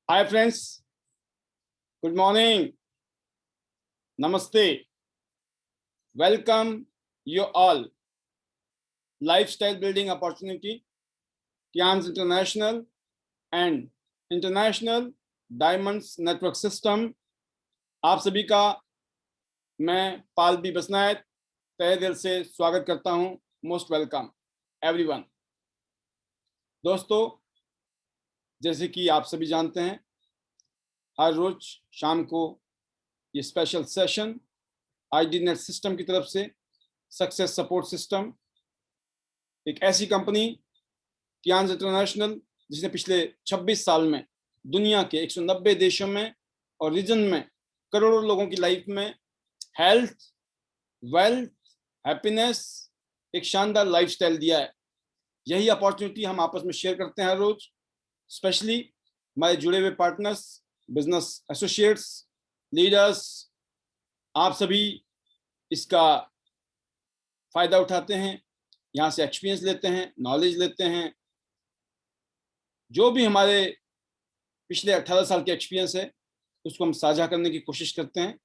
Hi friends, good morning, Namaste. Welcome you all. Lifestyle building opportunity, TIANS International and International Diamonds Network System. आप सभी का मैं पाल B बसनायत तहे दिल से स्वागत करता हूं। Most welcome everyone. दोस्तों, जैसे कि आप सभी जानते हैं, हर रोज शाम को ये special session ID net system की तरफ से सक्सेस सपोर्ट सिस्टम, एक ऐसी कंपनी टियान्स इंटरनेशनल जिसने पिछले 26 साल में दुनिया के 190 देशों में और रीजन में करोड़ों लोगों की लाइफ में हेल्थ, वेल्थ, हैप्पीनेस, एक शानदार लाइफस्टाइल दिया है। यही अपॉर्चुनिटी हम आपस में शेयर करते हैं हर रोज। स्पेशली हमारे जुड़े हुए पार्टनर्स, बिजनेस एसोसिएट्स, लीडर्स, आप सभी इसका फायदा उठाते हैं, यहाँ से एक्सपीरियंस लेते हैं, नॉलेज लेते हैं। जो भी हमारे पिछले 18 साल के एक्सपीरियंस है उसको हम साझा करने की कोशिश करते हैं।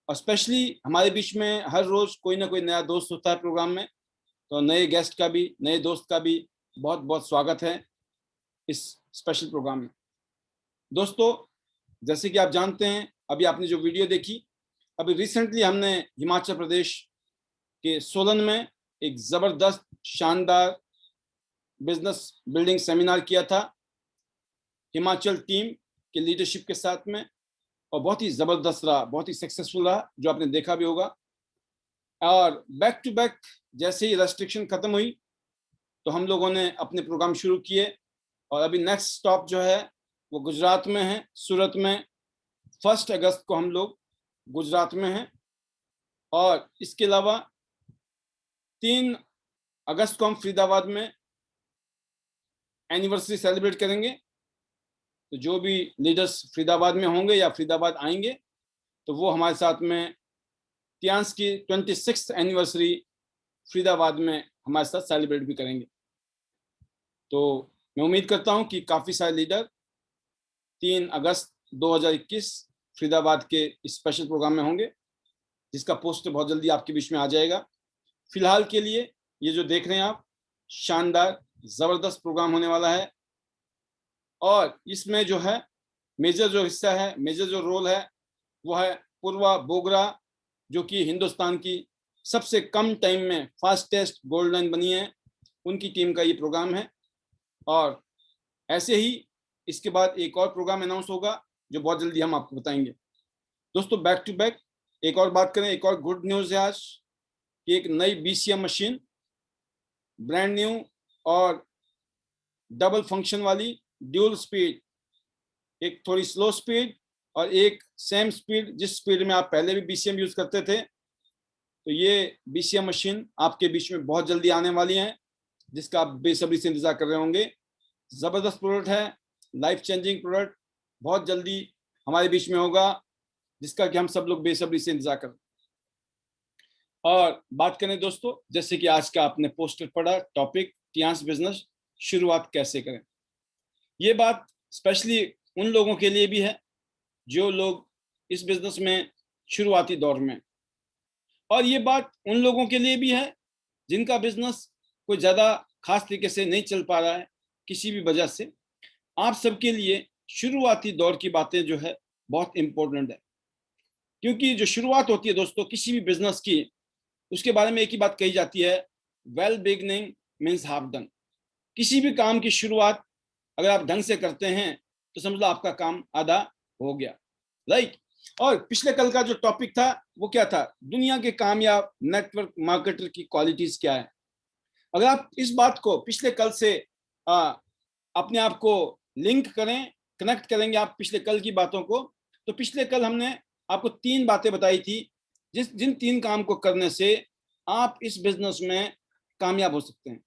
और स्पेशली हमारे बीच में हर रोज कोई ना कोई नया दोस्त होता है प्रोग्राम में, तो नए गेस्ट का भी, नए दोस्त का भी बहुत बहुत स्वागत है इस स्पेशल प्रोग्राम में। दोस्तों, जैसे कि आप जानते हैं, अभी आपने जो वीडियो देखी, अभी रिसेंटली हमने हिमाचल प्रदेश के सोलन में एक जबरदस्त शानदार बिजनेस बिल्डिंग सेमिनार किया था हिमाचल टीम के लीडरशिप के साथ में, और बहुत ही जबरदस्त रहा, बहुत ही सक्सेसफुल रहा, जो आपने देखा भी होगा। और बैक टू बैक जैसे ही रेस्ट्रिक्शन खत्म हुई तो हम लोगों ने अपने प्रोग्राम शुरू किए, और अभी नेक्स्ट स्टॉप जो है वो गुजरात में है, सूरत में। 1 अगस्त को हम लोग गुजरात में हैं, और इसके अलावा 3 अगस्त को हम फरीदाबाद में एनिवर्सरी सेलिब्रेट करेंगे। तो जो भी लीडर्स फरीदाबाद में होंगे या फरीदाबाद आएंगे तो वो हमारे साथ में टियान्स की 26th एनिवर्सरी फरीदाबाद में हमारे साथ सेलिब्रेट भी करेंगे। तो मैं उम्मीद करता हूं कि काफ़ी सारे लीडर 3 अगस्त 2021 फरीदाबाद के स्पेशल प्रोग्राम में होंगे, जिसका पोस्टर बहुत जल्दी आपके बीच में आ जाएगा। फिलहाल के लिए ये जो देख रहे हैं आप, शानदार ज़बरदस्त प्रोग्राम होने वाला है, और इसमें जो है मेजर जो हिस्सा है, मेजर जो रोल है वो है पूर्वा बोगरा, जो कि हिंदुस्तान की सबसे कम टाइम में फास्टेस्ट गोल्ड लाइन बनी है, उनकी टीम का ये प्रोग्राम है। और ऐसे ही इसके बाद एक और प्रोग्राम अनाउंस होगा जो बहुत जल्दी हम आपको बताएंगे। दोस्तों, बैक टू बैक एक और बात करें, एक और गुड न्यूज़ है आज कि एक नई BCM मशीन, ब्रांड न्यू और डबल फंक्शन वाली, ड्यूल स्पीड, एक थोड़ी स्लो स्पीड और एक सेम स्पीड, जिस स्पीड में आप पहले भी BCM यूज करते थे, तो ये BCM मशीन आपके बीच में बहुत जल्दी आने वाली है, जिसका आप बेसब्री से इंतजार कर रहे होंगे। जबरदस्त प्रोडक्ट है, लाइफ चेंजिंग प्रोडक्ट, बहुत जल्दी हमारे बीच में होगा, जिसका कि हम सब लोग बेसब्री से इंतजार कर रहे हैं। और बात करें दोस्तों, जैसे कि आज का आपने पोस्टर पढ़ा, टॉपिक टियान्स बिजनेस शुरुआत कैसे करें। ये बात स्पेशली उन लोगों के लिए भी है जो लोग इस बिजनेस में शुरुआती दौर में, और ये बात उन लोगों के लिए भी है जिनका बिजनेस कोई ज़्यादा खास तरीके से नहीं चल पा रहा है किसी भी वजह से। आप सबके लिए शुरुआती दौर की बातें जो है बहुत इंपॉर्टेंट है, क्योंकि जो शुरुआत होती है दोस्तों किसी भी बिजनेस की, उसके बारे में एक ही बात कही जाती है, well beginning means half done. किसी भी काम की शुरुआत अगर आप ढंग से करते हैं तो समझ लो आपका काम आधा हो गया, राइट। और पिछले कल का जो टॉपिक था वो क्या था, दुनिया के कामयाब नेटवर्क मार्केटर की क्वालिटीज क्या है। अगर आप इस बात को पिछले कल से अपने आप को लिंक करें, कनेक्ट करेंगे आप पिछले कल की बातों को, तो पिछले कल हमने आपको 3 बातें बताई थी, जिन 3 काम को करने से आप इस बिजनेस में कामयाब हो सकते हैं।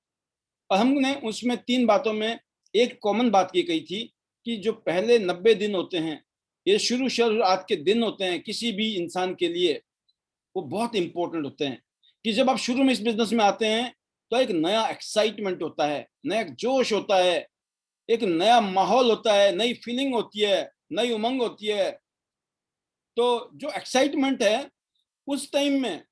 और हमने उसमें 3 बातों में एक कॉमन बात ये कही थी कि जो पहले 90 दिन होते हैं, ये शुरुआत के दिन होते हैं किसी भी इंसान के लिए, वो बहुत इंपॉर्टेंट होते हैं। कि जब आप शुरू में इस बिजनेस में आते हैं तो एक नया एक्साइटमेंट होता है, नया जोश होता है, एक नया माहौल होता है, नई फीलिंग होती है, नई उमंग होती है। तो जो एक्साइटमेंट है उस टाइम में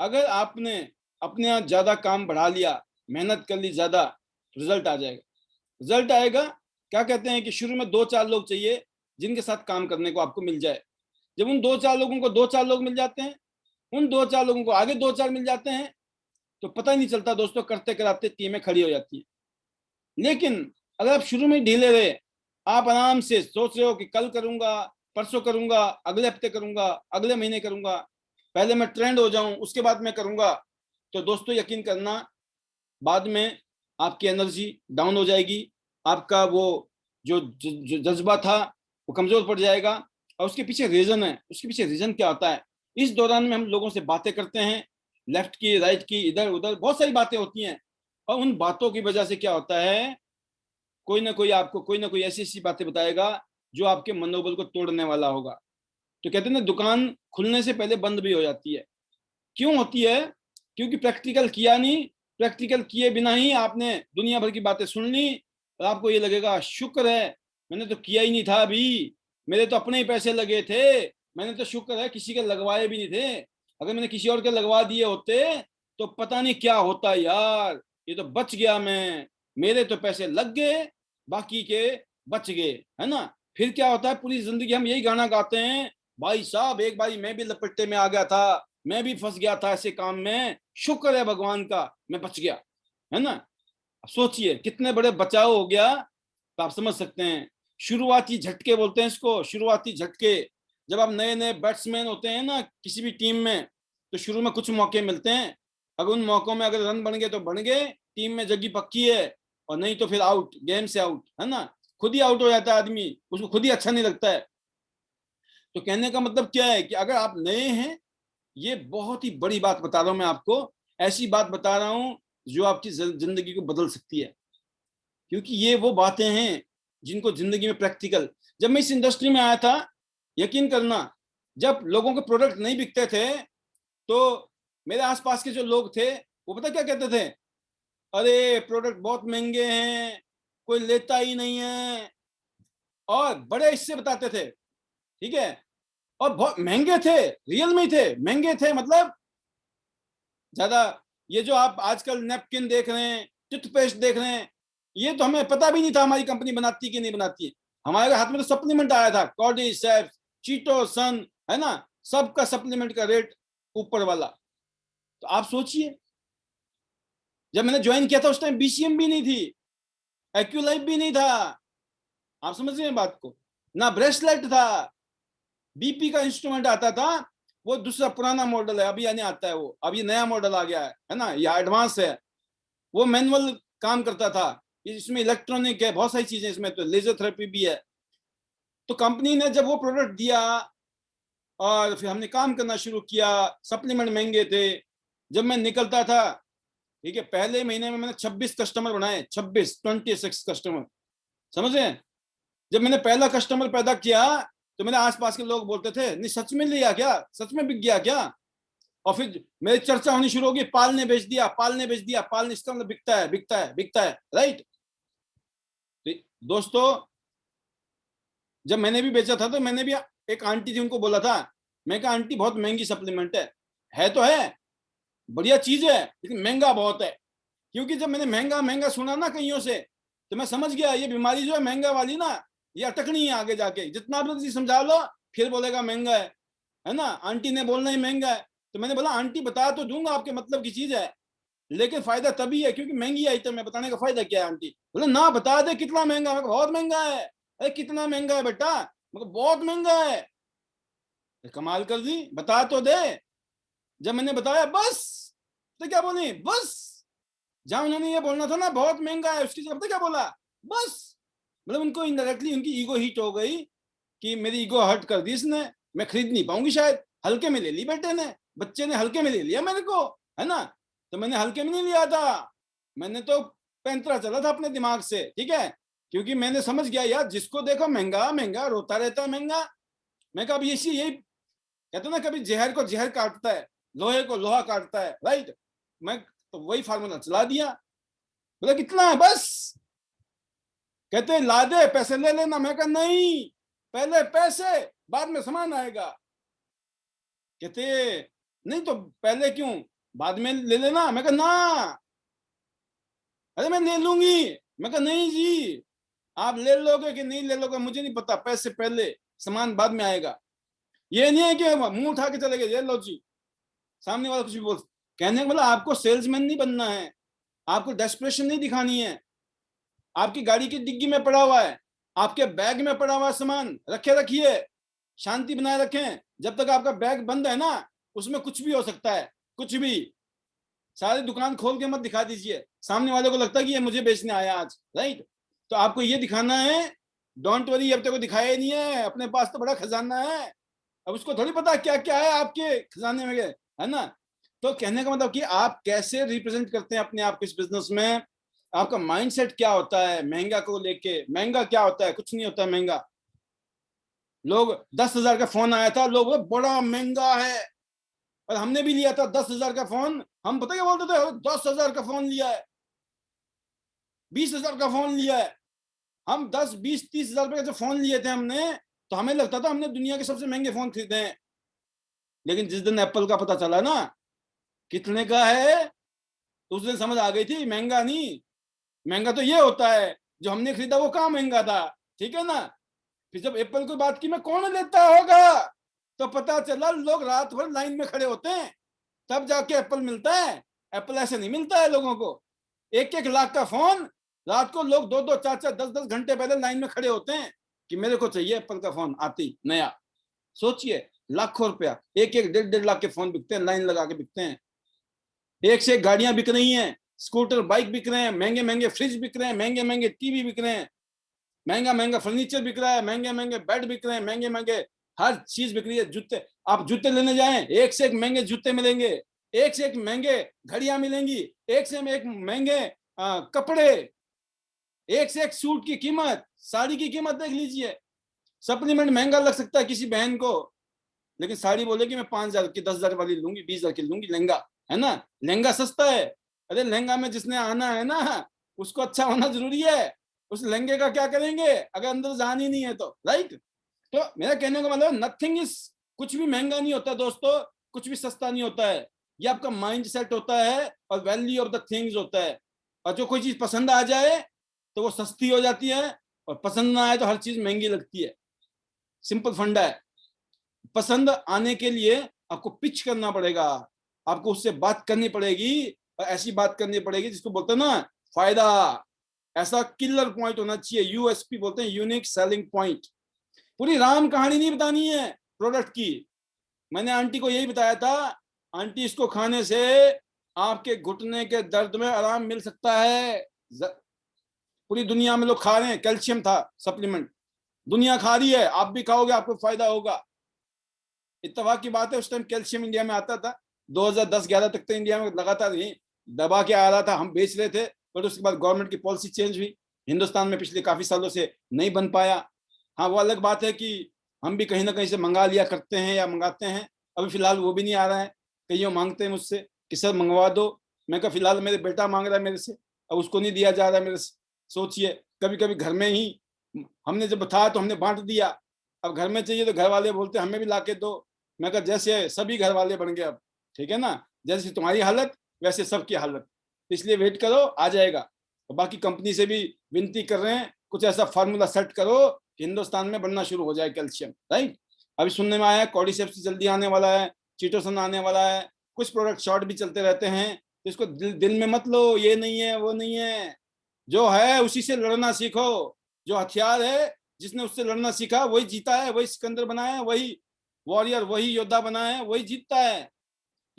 अगर आपने अपने यहाँ ज्यादा काम बढ़ा लिया, मेहनत कर ली ज्यादा, रिजल्ट आ जाएगा। रिजल्ट आएगा, क्या कहते हैं कि शुरू में 2-4 लोग चाहिए जिनके साथ काम करने को आपको मिल जाए। जब उन 2-4 लोगों को 2-4 लोग मिल जाते हैं, उन 2-4 लोगों को आगे 2-4 मिल जाते हैं, तो पता ही नहीं चलता दोस्तों, करते कराते टीमें खड़ी हो जाती है। लेकिन अगर आप शुरू में ढीले रहे, आप आराम से सोच रहे हो कि कल करूंगा, परसों करूंगा, अगले हफ्ते करूंगा, अगले महीने करूंगा, पहले मैं ट्रेंड हो जाऊं उसके बाद मैं करूंगा, तो दोस्तों यकीन करना बाद में आपकी एनर्जी डाउन हो जाएगी, आपका वो जो जज्बा था वो कमजोर पड़ जाएगा। और उसके पीछे रीजन है, उसके पीछे रीजन क्या होता है, इस दौरान में हम लोगों से बातें करते हैं, लेफ्ट की, राइट की, इधर उधर बहुत सारी बातें होती हैं। और उन बातों की वजह से क्या होता है, कोई ना कोई आपको कोई ना कोई ऐसी ऐसी बातें बताएगा जो आपके मनोबल को तोड़ने वाला होगा। तो कहते हैं ना, दुकान खुलने से पहले बंद भी हो जाती है। क्यों होती है? क्योंकि प्रैक्टिकल किया नहीं, प्रैक्टिकल किए बिना ही आपने दुनिया भर की बातें सुन ली, और आपको ये लगेगा शुक्र है मैंने तो किया ही नहीं था, अभी मेरे तो अपने ही पैसे लगे थे, मैंने तो शुक्र है किसी के लगवाए भी नहीं थे, अगर मैंने किसी और के लगवा दिए होते तो पता नहीं क्या होता यार, ये तो बच गया मैं, मेरे तो पैसे लग गए, बाकी के बच गए, है ना। फिर क्या होता है, पूरी जिंदगी हम यही गाना गाते हैं, भाई साहब एक बारी मैं भी लपट्टे में आ गया था, मैं भी फंस गया था ऐसे काम में, शुक्र है भगवान का मैं बच गया, है ना। अब सोचिए कितने बड़े बचाव हो गया, तो आप समझ सकते हैं। शुरुआती झटके बोलते हैं इसको, शुरुआती झटके। जब आप नए नए बैट्समैन होते हैं ना किसी भी टीम में, तो शुरू में कुछ मौके मिलते हैं, अगर उन मौकों में अगर रन बन गए तो बन गए, टीम में जगह पक्की है, और नहीं तो फिर आउट, गेम से आउट, है ना। खुद ही आउट हो जाता है आदमी, उसको खुद ही अच्छा नहीं लगता है। तो कहने का मतलब क्या है कि अगर आप नए हैं, ये बहुत ही बड़ी बात बता रहा हूं मैं आपको, ऐसी बात बता रहा हूं जो आपकी जिंदगी को बदल सकती है। क्योंकि ये वो बातें हैं जिनको जिंदगी में प्रैक्टिकल, जब मैं इस इंडस्ट्री में आया था, यकीन करना, जब लोगों के प्रोडक्ट नहीं बिकते थे, तो मेरे आसपास के जो लोग थे वो पता क्या कहते थे, अरे प्रोडक्ट बहुत महंगे हैं, कोई लेता ही नहीं है, और बड़े इससे बताते थे, ठीक है। और बहुत महंगे थे, रियल में थे, महंगे थे मतलब ज्यादा। ये जो आप आजकल नैपकिन देख रहे हैं, टूथपेस्ट देख रहे हैं, ये तो हमें पता भी नहीं था हमारी कंपनी बनाती कि नहीं बनाती है। हमारे हाथ में तो सप्लीमेंट आया था, कॉर्डिसेप, चीटोसन, है ना, सबका सप्लीमेंट का रेट ऊपर वाला। तो आप सोचिए, जब मैंने ज्वाइन किया था उस टाइम बीसीएम भी नहीं थी, एक्यूलाइफ भी नहीं था, आप समझ रहे हैं बात को, ना ब्रेसलेट था, बीपी का इंस्ट्रूमेंट आता था, वो दूसरा पुराना मॉडल है, अभी आने आता है वो, अब ये नया मॉडल आ गया है ना, ये एडवांस है। वो मैनुअल काम करता था, इसमें इलेक्ट्रॉनिक है, बहुत सारी चीजें इसमें, तो लेजर थेरेपी भी है। तो कंपनी ने जब वो प्रोडक्ट दिया और फिर हमने काम करना शुरू किया, सप्लीमेंट महंगे थे, जब मैं निकलता था, ठीक है, पहले महीने में मैंने 26 कस्टमर बनाए, 26 कस्टमर, समझ रहे हैं। जब मैंने पहला कस्टमर पैदा किया, तो मेरे आसपास के लोग बोलते थे, नहीं सच में लिया क्या, सच में बिक गया क्या। और फिर मेरी चर्चा होनी शुरू होगी, पाल ने बेच दिया, पाल ने बेच दिया, पाल ने, इसका मतलब बिकता है, बिकता है, बिकता है, राइट। तो दोस्तों, जब मैंने भी बेचा था तो मैंने भी, एक आंटी थी उनको बोला था, मैं कहा आंटी बहुत महंगी सप्लीमेंट है तो है, बढ़िया चीज है, लेकिन महंगा बहुत है। क्योंकि जब मैंने महंगा महंगा सुना ना कईयों से, तो मैं समझ गया ये बीमारी जो है महंगा वाली ना, ये अटकनी है आगे जाके, जितना आप समझा लो फिर बोलेगा महंगा है ना, आंटी ने बोलना ही महंगा है। तो मैंने बोला आंटी बता तो दूंगा आपके मतलब की चीज है, लेकिन फायदा तभी है क्योंकि महंगी आइटम है, बताने का फायदा क्या है। आंटी बोले ना बता दे कितना महंगा, मैं बहुत महंगा है। अरे कितना महंगा है बेटा, मैं बहुत महंगा है। कमाल कर दी, बता तो दे। जब मैंने बताया बस, तो क्या बोली बस, जहां उन्होंने ये बोलना था ना बहुत महंगा है, उसकी जगह पता क्या बोला, बस। मतलब उनको इनडायरेक्टली उनकी ईगो हिट हो गई कि मेरी ईगो हर्ट कर दी इसने, मैं खरीद नहीं पाऊंगी शायद, हल्के में ले ली बेटे ने, बच्चे ने हल्के में ले लिया मेरे को, है ना। तो मैंने हल्के में नहीं लिया था, मैंने तो पैंतरा चला था अपने दिमाग से, ठीक है। क्योंकि मैंने समझ गया यार, जिसको देखो महंगा महंगा रोता रहता है महंगा। मैं कहा यही कहते ना, कभी जहर को जहर काटता है, लोहे को लोहा काटता है, राइट। मैं तो वही फार्मूला चला दिया, बोला कितना है बस, कहते ला दे, पैसे ले लेना। मैं कहा नहीं, पहले पैसे, बाद में सामान आएगा। कहते नहीं तो पहले क्यों, बाद में ले लेना। मैं कहा ना, अरे मैं ले लूंगी। मैं कहा नहीं जी, आप ले लोगे कि नहीं ले लोगे मुझे नहीं पता, पैसे पहले, सामान बाद में आएगा। ये नहीं है कि मुंह उठा के चले गए, ले लो जी, सामने वाला कुछ भी बोल। कहने का मतलब आपको सेल्समैन नहीं बनना है, आपको डेस्परेशन नहीं दिखानी है। आपकी गाड़ी की डिग्गी में पड़ा हुआ है, आपके बैग में पड़ा हुआ सामान रखे रखिए, शांति बनाए रखें। जब तक आपका बैग बंद है ना, उसमें कुछ भी हो सकता है, कुछ भी। सारी दुकान खोल के मत दिखा दीजिए, सामने वाले को लगता है कि ये मुझे बेचने आया आज, राइट। तो आपको ये दिखाना है, डोंट वरी, अब तक को दिखाया ही नहीं है, अपने पास तो बड़ा खजाना है, अब उसको थोड़ी पता क्या क्या है आपके खजाने में, है ना। तो कहने का मतलब कि आप कैसे रिप्रेजेंट करते हैं अपने आप को इस बिजनेस में, आपका माइंडसेट क्या होता है महंगा को लेके। महंगा क्या होता है, कुछ नहीं होता महंगा। लोग 10,000 का फोन आया था, लोग बड़ा महंगा है, और हमने भी लिया था 10,000 का फोन। हम पता क्या बोलते थे, 10,000 का फोन लिया है, 20,000 का फोन लिया है। हम 10, 20, 30,000 रुपए का फोन लिए थे हमने, तो हमें लगता था हमने दुनिया के सबसे महंगे फोन खरीदे हैं। लेकिन जिस दिन एप्पल का पता चला ना कितने का है, तो उस दिन समझ आ गई थी महंगा नहीं, महंगा तो ये होता है जो हमने खरीदा वो कहाँ महंगा था, ठीक है ना। फिर जब एप्पल की बात की मैं, कौन लेता होगा, तो पता चला लोग रात भर लाइन में खड़े होते हैं, तब जाके एप्पल मिलता है। एप्पल ऐसे नहीं मिलता है लोगों को। 1-1 लाख का फोन, रात को लोग 2-2, 4-4, 10-10 घंटे पहले लाइन में खड़े होते हैं कि मेरे को चाहिए एप्पल का फोन आती नया। सोचिए, लाखों रुपया, 1-1, 1.5-1.5 लाख के फोन बिकते हैं, लाइन लगा के बिकते हैं। एक से एक गाड़ियां बिक रही हैं, स्कूटर, बाइक बिक रहे हैं, महंगे महंगे फ्रिज बिक रहे हैं, महंगे महंगे टीवी बिक रहे हैं, महंगा महंगा फर्नीचर बिक रहा है, महंगे महंगे बेड बिक रहे हैं, महंगे महंगे हर चीज बिक रही है। जूते, आप जूते लेने जाएं, एक से एक महंगे जूते मिलेंगे, एक से एक महंगे घड़ियां मिलेंगी, एक से एक महंगे कपड़े, एक से एक सूट की कीमत, साड़ी की कीमत देख लीजिए। सप्लीमेंट महंगा लग सकता है किसी बहन को, लेकिन साड़ी बोलेगी मैं 5,000 की, 10,000 वाली लूंगी, 20,000 की लूंगी। लहंगा है ना, लहंगा सस्ता है। अरे लहंगा में जिसने आना है ना, उसको अच्छा होना जरूरी है। उस लहंगे का क्या करेंगे अगर अंदर जान ही नहीं है तो, राइट। तो मेरा कहने का मतलब नथिंग इज, कुछ भी महंगा नहीं होता दोस्तों, कुछ भी सस्ता नहीं होता है। ये आपका माइंड सेट होता है और वैल्यू ऑफ द थिंग्स होता है। और जो कोई चीज पसंद आ जाए तो वो सस्ती हो जाती है, और पसंद ना आए तो हर चीज महंगी लगती है। सिंपल फंडा है। पसंद आने के लिए आपको पिच करना पड़ेगा, आपको उससे बात करनी पड़ेगी, और ऐसी बात करनी पड़ेगी जिसको बोलते हैं ना फायदा। ऐसा किलर पॉइंट होना चाहिए, यूएसपी बोलते हैं, यूनिक सेलिंग पॉइंट। पूरी राम कहानी नहीं बतानी है प्रोडक्ट की। मैंने आंटी को यही बताया था, आंटी इसको खाने से आपके घुटने के दर्द में आराम मिल सकता है। पूरी दुनिया में लोग खा रहे हैं, कैल्शियम था सप्लीमेंट, दुनिया खा रही है, आप भी खाओगे आपको फायदा होगा। इत्तेफाक की बात है, उस टाइम कैल्शियम इंडिया में आता था 2010-11 तक तो इंडिया में लगातार ही दबा के आ रहा था, हम बेच रहे थे। बट उसके बाद गवर्नमेंट की पॉलिसी चेंज हुई, हिंदुस्तान में पिछले काफी सालों से नहीं बन पाया। हाँ, वो अलग बात है कि हम भी कहीं ना कहीं से मंगा लिया करते हैं या मंगाते हैं, अभी फिलहाल वो भी नहीं आ रहा है। कईयों मांगते हैं मुझसे कि सर मंगवा दो, मैं कहा फिलहाल मेरे बेटा मांग रहा है मेरे से, अब उसको नहीं दिया जा रहा है मेरे से। सोचिए, कभी कभी घर में ही हमने जब था तो हमने बांट दिया, अब घर में चाहिए तो घर वाले बोलते हमें भी ला के दो। मैं कहा जैसे सभी घर वाले बन गए अब, ठीक है ना, जैसे तुम्हारी हालत वैसे सबकी हालत, इसलिए वेट करो, आ जाएगा। और बाकी कंपनी से भी विनती कर रहे हैं, कुछ ऐसा फार्मूला सेट करो कि हिंदुस्तान में बनना शुरू हो जाए कैल्शियम, राइट। अभी सुनने में आया कॉर्डिसेप्स जल्दी आने वाला है, चीटोसन आने वाला है, कुछ प्रोडक्ट शॉर्ट भी चलते रहते हैं, तो इसको दिल में मत लो, ये नहीं है वो नहीं है। जो है उसी से लड़ना सीखो, जो हथियार है जिसने उससे लड़ना सीखा वही जीता है, वही सिकंदर बना है, वही वॉरियर, वही योद्धा बना है, वही जीतता है।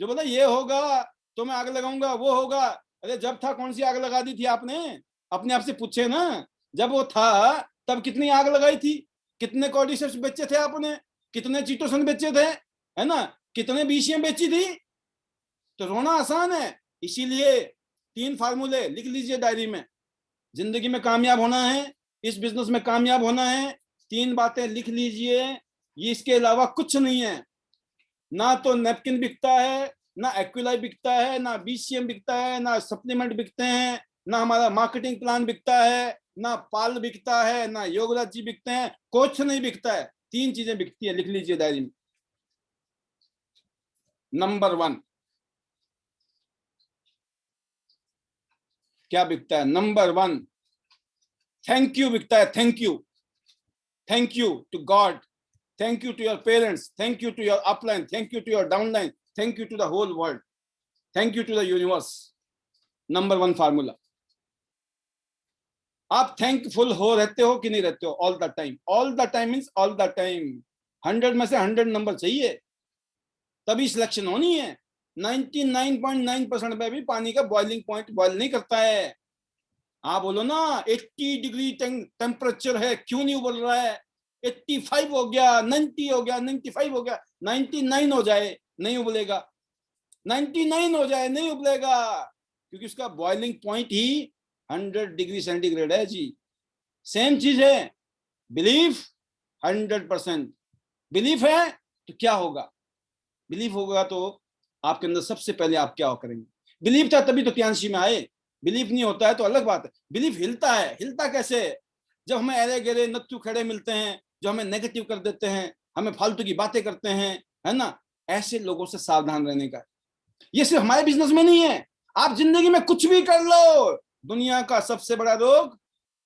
जो बोला ये होगा तो मैं आग लगाऊंगा, वो होगा, अरे जब था कौन सी आग लगा दी थी आपने, अपने आप से पूछे ना। जब वो था तब कितनी आग लगाई थी, कितने कॉर्डिसेप्स बेचे थे आपने, कितने चीटोसन बेचे थे, है ना, कितने बीसीएम बेची थी। तो रोना आसान है, इसीलिए 3 फार्मूले लिख लीजिए डायरी में। जिंदगी में कामयाब होना है, इस बिजनेस में कामयाब होना है, 3 बातें लिख लीजिए, ये इसके अलावा कुछ नहीं है। ना तो नैपकिन बिकता है, ना एक्विलाइफ बिकता है, ना बीसीएम बिकता है, ना सप्लीमेंट बिकते हैं, ना हमारा मार्केटिंग प्लान बिकता है, ना पाल बिकता है, ना योगराज जी बिकते हैं, कुछ नहीं बिकता है। 3 चीजें बिकती है, लिख लीजिए डायरी में। नंबर 1 क्या बिकता है? नंबर 1 थैंक यू बिकता है। Thank you, thank you to God, thank you to your parents, thank you to your upline, thank you to your downline, thank you to the whole world, thank you to the universe. Number 1 formula. आप thankful हो रहते हो कि नहीं रहते हो? All the time. All the time means all the time. 100 में से 100 नंबर चाहिए, तभी सिलेक्शन होनी है। 99.9% में भी पानी का बॉइलिंग पॉइंट बॉइल नहीं करता है। आप बोलो ना 80 डिग्री टेम्परेचर है, क्यों नहीं उबल रहा है? 85 हो गया, 90 हो गया, 95 हो गया, 99 हो जाए नहीं उबलेगा, 99 हो जाए नहीं उबलेगा, क्योंकि उसका बॉइलिंग पॉइंट ही 100 डिग्री सेंटीग्रेड है जी। सेम चीज है, बिलीफ 100%। बिलीफ है तो क्या होगा? बिलीफ होगा तो आपके अंदर सबसे पहले आप क्या करेंगे? बिलीफ था तभी तो क्यांशी में आए। बिलीफ नहीं होता है तो अलग बात है। बिलीफ हिलता है। हिलता कैसे? जब हमें अरे गहरे नत्थु खड़े मिलते हैं, जो हमें नेगेटिव कर देते हैं, हमें फालतू की बातें करते हैं, है ना, ऐसे लोगों से सावधान रहने का। ये सिर्फ हमारे बिजनेस में नहीं है, आप जिंदगी में कुछ भी कर लो। दुनिया का सबसे बड़ा रोग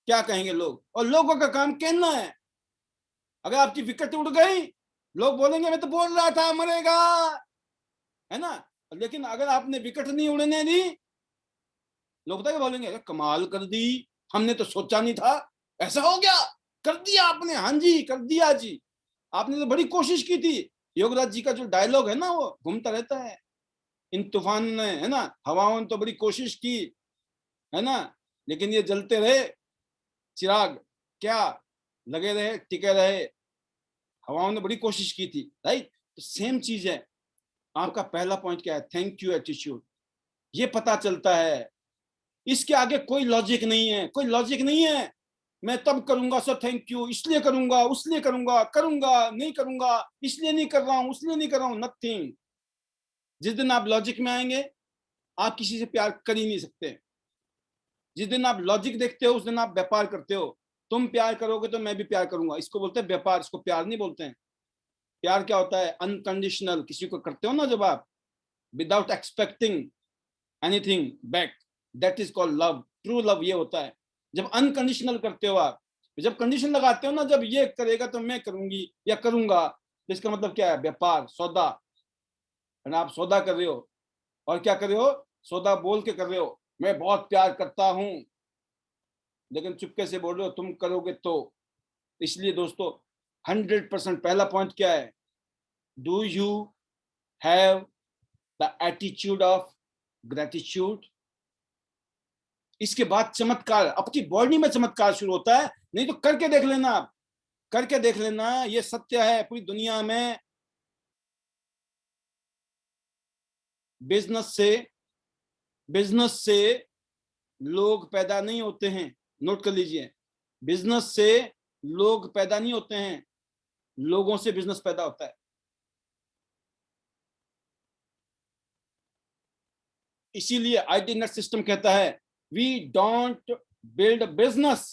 क्या कहेंगे लोग, और लोगों का काम कहना है। अगर आपकी विकेट उड़ गई, लोग बोलेंगे मैं तो बोल रहा था मरेगा, है ना। लेकिन अगर आपने विकेट नहीं उड़ने दी, लोग पता क्या बोलेंगे? कमाल कर दी, हमने तो सोचा नहीं था, ऐसा हो गया, कर दिया आपने। हाँ जी, कर दिया जी, आपने तो बड़ी कोशिश की थी। योगराज जी का जो डायलॉग है ना, वो घूमता रहता है। इन तूफान ने, है ना, हवाओं ने तो बड़ी कोशिश की, है ना, लेकिन ये जलते रहे चिराग, क्या लगे रहे, टिके रहे। हवाओं ने बड़ी कोशिश की थी, राइट। तो सेम चीज है। आपका पहला पॉइंट क्या है? Thank you attitude. ये पता चलता है, इसके आगे कोई लॉजिक नहीं है, कोई लॉजिक नहीं है। मैं तब करूंगा सर थैंक यू, इसलिए करूंगा, उसलिए करूंगा, करूंगा नहीं करूंगा, इसलिए नहीं कर रहा हूं, उसलिए नहीं कर रहा हूं, नथिंग। जिस दिन आप लॉजिक में आएंगे, आप किसी से प्यार कर ही नहीं सकते। जिस दिन आप लॉजिक देखते हो, उस दिन आप व्यापार करते हो। तुम प्यार करोगे तो मैं भी प्यार करूंगा, इसको बोलते हैं व्यापार, इसको प्यार नहीं बोलते हैं। प्यार क्या होता है? अनकंडीशनल। किसी को करते हो ना जब आप, without expecting anything back, that is called love. True love ये होता है जब अनकंडीशनल करते हो आप। जब कंडीशन लगाते हो ना, जब ये करेगा तो मैं करूंगी या करूंगा, तो इसका मतलब क्या है? व्यापार, सौदा। आप सौदा कर रहे हो, और क्या कर रहे हो? सौदा बोल के कर रहे हो, मैं बहुत प्यार करता हूं, लेकिन चुपके से बोल रहे हो तुम करोगे तो। इसलिए दोस्तों, 100% पहला पॉइंट क्या है? Do you have the attitude of gratitude. इसके बाद चमत्कार, आपकी बॉडी में चमत्कार शुरू होता है। नहीं तो करके देख लेना, आप करके देख लेना, ये सत्य है पूरी दुनिया में। बिजनेस से, बिजनेस से लोग पैदा नहीं होते हैं। नोट कर लीजिए, बिजनेस से लोग पैदा नहीं होते हैं, लोगों से बिजनेस पैदा होता है। इसीलिए आईटी नेट सिस्टम कहता है, we don't build business.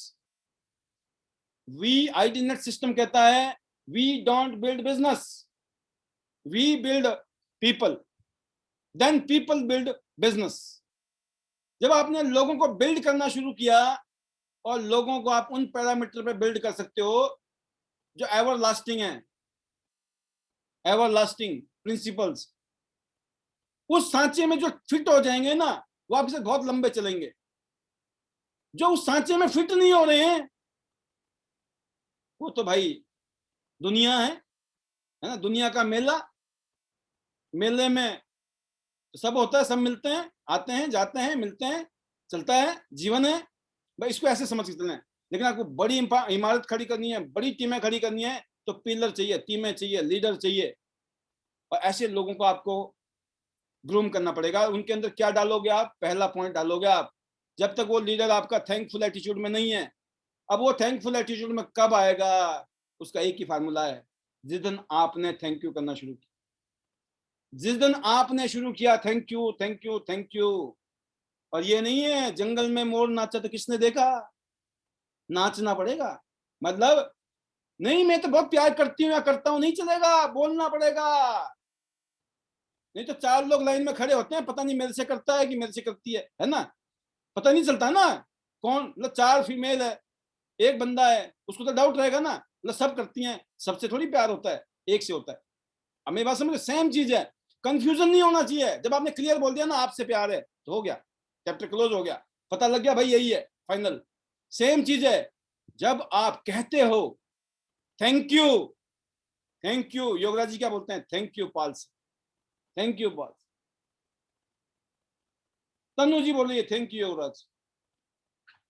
We IT net system कहता है, we don't build business, we build people, then people build business. जब आपने लोगों को बिल्ड करना शुरू किया, और लोगों को आप उन पैरामीटर पे बिल्ड कर सकते हो जो एवर लास्टिंग है, एवर लास्टिंग प्रिंसिपल्स, उस सांचे में जो फिट हो जाएंगे ना, वो आपसे बहुत लंबे चलेंगे। जो उस सांचे में फिट नहीं हो रहे हैं, वो तो भाई दुनिया है ना, दुनिया का मेला। मेले में सब होता है, सब मिलते हैं, आते हैं, जाते हैं, मिलते हैं, चलता है, जीवन है भाई। इसको ऐसे समझ के चलना है। लेकिन आपको बड़ी इमारत खड़ी करनी है, बड़ी टीमें खड़ी करनी है, तो पिलर चाहिए, टीमें चाहिए, लीडर चाहिए, और ऐसे लोगों को आपको ग्रूम करना पड़ेगा। उनके अंदर क्या डालोगे आप? पहला पॉइंट डालोगे आप। जब तक वो लीडर आपका थैंकफुल एटीट्यूड में नहीं है। अब वो थैंकफुल एटीट्यूड में कब आएगा? उसका एक ही फार्मूला है, जिस दिन आपने थैंक यू करना शुरू किया। जिस दिन आपने शुरू किया thank you, thank you, thank you, और ये नहीं है जंगल में मोर नाचा तो किसने देखा, नाचना पड़ेगा। मतलब नहीं मैं तो बहुत प्यार करती हूँ या करता हूँ नहीं चलेगा, बोलना पड़ेगा। नहीं तो चार लोग लाइन में खड़े होते हैं, पता नहीं मेरे से करता है कि मेरे से करती है ना, पता नहीं चलता ना कौन, मतलब चार फीमेल है एक बंदा है, उसको तो डाउट रहेगा ना, मतलब सब करती हैं, सबसे थोड़ी प्यार होता है, एक से होता है। अब मेरी बात समझ, सेम चीज है, कंफ्यूजन नहीं होना चाहिए। जब आपने क्लियर बोल दिया ना आपसे प्यार है तो हो गया, चैप्टर क्लोज हो गया, पता लग गया भाई यही है फाइनल। सेम चीज है जब आप कहते हो thank you, thank you, Yograj ji क्या बोलते हैं, thank you pals, thank you pals. Tanu ji बोल रही है थैंक यू योगराज,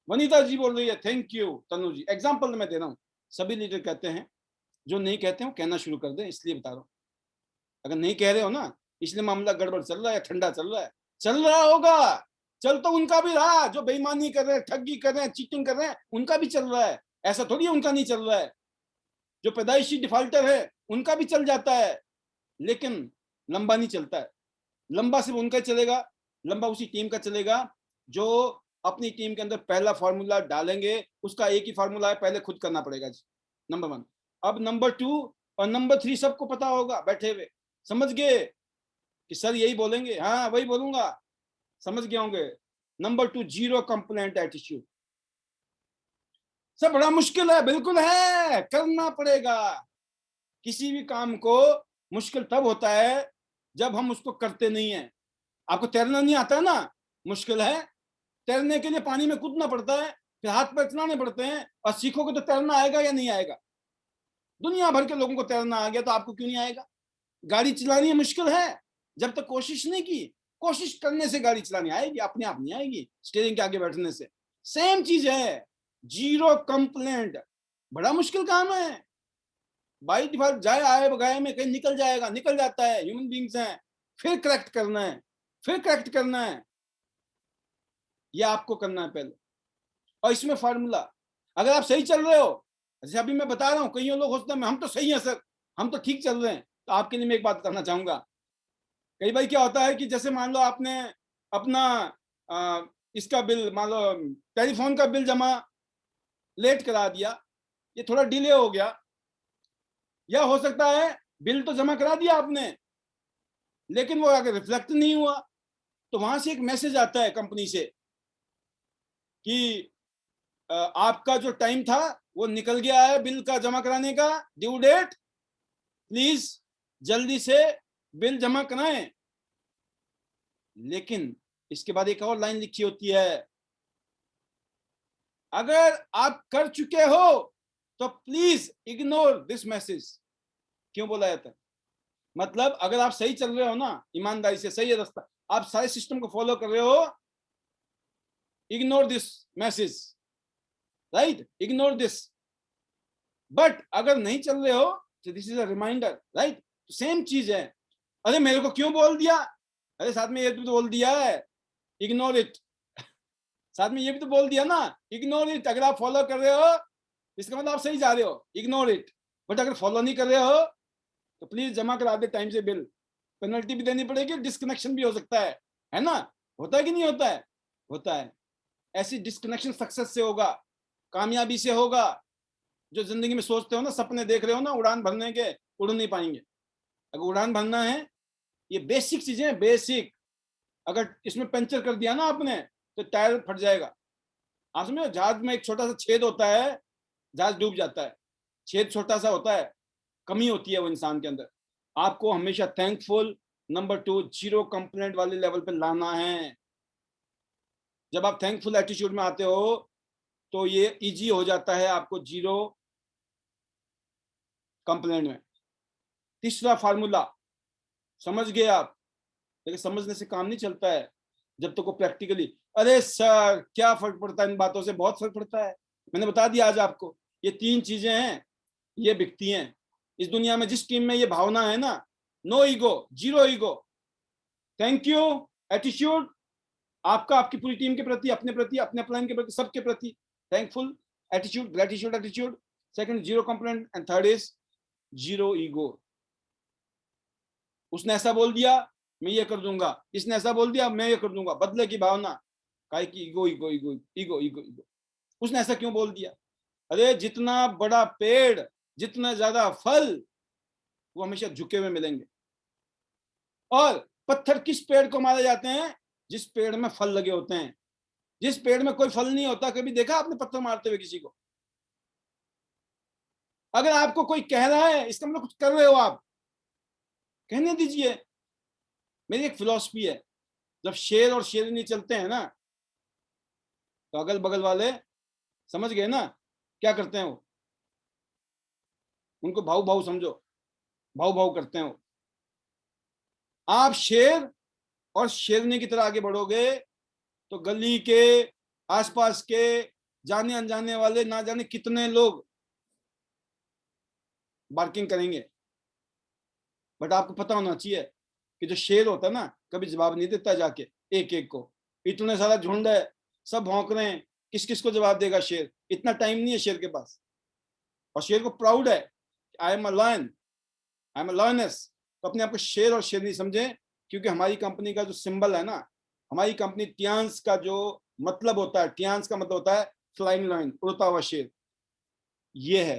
वनीता जी बोल रही है thank you Tanu ji. Example मैं दे रहा हूँ, सभी लीडर कहते हैं, जो नहीं कहते हो कहना शुरू कर दें, इसलिए बता रहा हूँ। अगर नहीं कह रहे हो ना, इसलिए मामला गड़बड़ चल रहा है, ठंडा चल रहा है, चल रहा होगा, चल तो उनका भी रहा, जो बेईमानी कर रहे हैं, ठगी कर रहे हैं, चीटिंग कर रहे हैं, उनका भी चल रहा है। ऐसा थोड़ी है उनका नहीं चल रहा है, जो पैदाइशी डिफॉल्टर है उनका भी चल जाता है, लेकिन लंबा नहीं चलता है। लंबा सिर्फ उनका चलेगा, लंबा उसी टीम का चलेगा जो अपनी टीम के अंदर पहला फॉर्मूला डालेंगे। उसका एक ही फॉर्मूला है, पहले खुद करना पड़ेगा जी, नंबर 1। अब नंबर 2 और नंबर 3 सबको पता होगा, बैठे हुए समझ गए कि सर यही बोलेंगे, हाँ वही बोलूंगा, समझ गए होंगे। Number 2 zero complaint attitude. सब बड़ा मुश्किल है, बिल्कुल है, करना पड़ेगा। किसी भी काम को मुश्किल तब होता है जब हम उसको करते नहीं है। आपको तैरना नहीं आता है ना, मुश्किल है। तैरने के लिए पानी में कूदना पड़ता है, फिर हाथ पैर चलाने पड़ते हैं, और सीखोगे तो तैरना आएगा या नहीं आएगा। दुनिया भर के लोगों को तैरना आ गया तो आपको क्यों नहीं आएगा। गाड़ी चलानी मुश्किल है, जब तक कोशिश नहीं की, कोशिश करने से गाड़ी चलानी आएगी, अपने आप नहीं आएगी स्टीयरिंग के आगे बैठने से। सेम चीज है, जीरो कंप्लेंट बड़ा मुश्किल काम है। बाई डिफॉल्ट जाए आए बगाए में कहीं निकल जाएगा, निकल जाता है, ह्यूमन बींग्स हैं। फिर करेक्ट करना है, फिर करेक्ट करना है, यह आपको करना है पहले। और इसमें फॉर्मूला, अगर आप सही चल रहे हो, जैसे अभी मैं बता रहा हूं, कई लोग सोचते हैं हम तो सही हैं सर, हम तो ठीक चल रहे हैं, तो आपके लिए मैं एक बात बताना चाहूंगा। कई बार क्या होता है कि जैसे मान लो आपने अपना इसका बिल, मान लो टेलीफोन का बिल जमा लेट करा दिया, ये थोड़ा डिले हो गया, या हो सकता है बिल तो जमा करा दिया आपने लेकिन वो आगे रिफ्लेक्ट नहीं हुआ, तो वहां से एक मैसेज आता है कंपनी से कि आपका जो टाइम था वो निकल गया है बिल का जमा कराने का, ड्यू डेट, प्लीज जल्दी से बिल जमा कराएं। लेकिन इसके बाद एक और लाइन लिखी होती है, अगर आप कर चुके हो तो प्लीज इग्नोर दिस मैसेज। क्यों बोला जाता है, मतलब अगर आप सही चल रहे हो ना, ईमानदारी से, सही है रास्ता, आप सारे सिस्टम को फॉलो कर रहे हो, ignore this message, right, ignore this. But अगर नहीं चल रहे हो तो this is a reminder, right. Same चीज है, अरे मेरे को क्यों बोल दिया, अरे साथ में ये भी तो बोल दिया है, इग्नोर इट, साथ में ये भी तो बोल दिया ना, इग्नोर इट। अगर आप फॉलो कर रहे हो इसका मतलब आप सही जा रहे हो, इग्नोर इट। बट अगर फॉलो नहीं कर रहे हो तो प्लीज जमा करा दे टाइम से बिल, पेनल्टी भी देनी पड़ेगी, डिस्कनेक्शन भी हो सकता है ना। होता है कि नहीं होता है, होता है। ऐसी डिस्कनेक्शन सक्सेस से होगा, कामयाबी से होगा। जो जिंदगी में सोचते हो ना, सपने देख रहे हो ना उड़ान भरने के, उड़ नहीं पाएंगे। अगर उड़ान भरना है, ये बेसिक चीजें, बेसिक, अगर इसमें पंचर कर दिया ना आपने तो टायर फट जाएगा। आप समझो, जहाज में एक छोटा सा छेद होता है, जहाज डूब जाता है, छेद छोटा सा होता है, कमी होती है वो इंसान के अंदर। आपको हमेशा थैंकफुल, नंबर 2 जीरो कंप्लेंट वाले लेवल पे लाना है। जब आप थैंकफुल एटीट्यूड में आते हो तो ये इजी हो जाता है आपको जीरो कंप्लेंट में। तीसरा फार्मूला समझ गए आप, लेकिन समझने से काम नहीं चलता है जब तक वो प्रैक्टिकली, अरे सर क्या फर्क पड़ता है इन बातों से, बहुत फर्क पड़ता है। मैंने बता दिया आज आपको, ये 3 चीजें हैं, ये बिकती हैं इस दुनिया में। जिस टीम में ये भावना है ना, no ego, zero ego, thank you attitude, आपका आपकी पूरी टीम के प्रति, अपने प्रति, अपने अपलाइन के प्रति, सबके प्रति thankful attitude, gratitude attitude. Second zero complaint, and third is zero ego. उसने ऐसा बोल दिया मैं ये कर दूंगा, इसने ऐसा बोल दिया मैं ये कर दूंगा, बदले की भावना। काय की ego ego ego ego ego ego. उसने ऐसा क्यों बोल दिया? अरे जितना बड़ा पेड़, जितना ज्यादा फल, वो हमेशा झुके हुए मिलेंगे। और पत्थर किस पेड़ को मारे जाते हैं? जिस पेड़ में फल लगे होते हैं। जिस पेड़ में कोई फल नहीं होता, कभी देखा आपने पत्थर मारते हुए किसी को? अगर आपको कोई कह रहा है, इसका मतलब कुछ कर रहे हो आप, कहने दीजिए। मेरी एक फिलॉसफी है, जब शेर और शेरनी चलते हैं ना, तो अगल बगल वाले समझ गए ना क्या करते हैं वो? उनको भाऊ भाऊ समझो, भाऊ भाऊ करते हैं वो। आप शेर और शेरनी की तरह आगे बढ़ोगे तो गली के आसपास के जाने अनजाने वाले ना जाने कितने लोग बार्किंग करेंगे। बट आपको पता होना चाहिए कि जो शेर होता है ना, कभी जवाब नहीं देता जाके एक एक को। इतने सारा झुंड है, सब भौंक रहे हैं, किस किस को जवाब देगा शेर? इतना टाइम नहीं है शेर के पास। और शेर को प्राउड है, I am a lion, I am a lioness. तो अपने आप को शेर और शेरनी समझे, क्योंकि हमारी कंपनी का जो सिंबल है ना, हमारी कंपनी टियांस का जो मतलब होता है, टियांस का मतलब होता है फ्लाइंग लाइन, उड़ता हुआ शेर। ये है,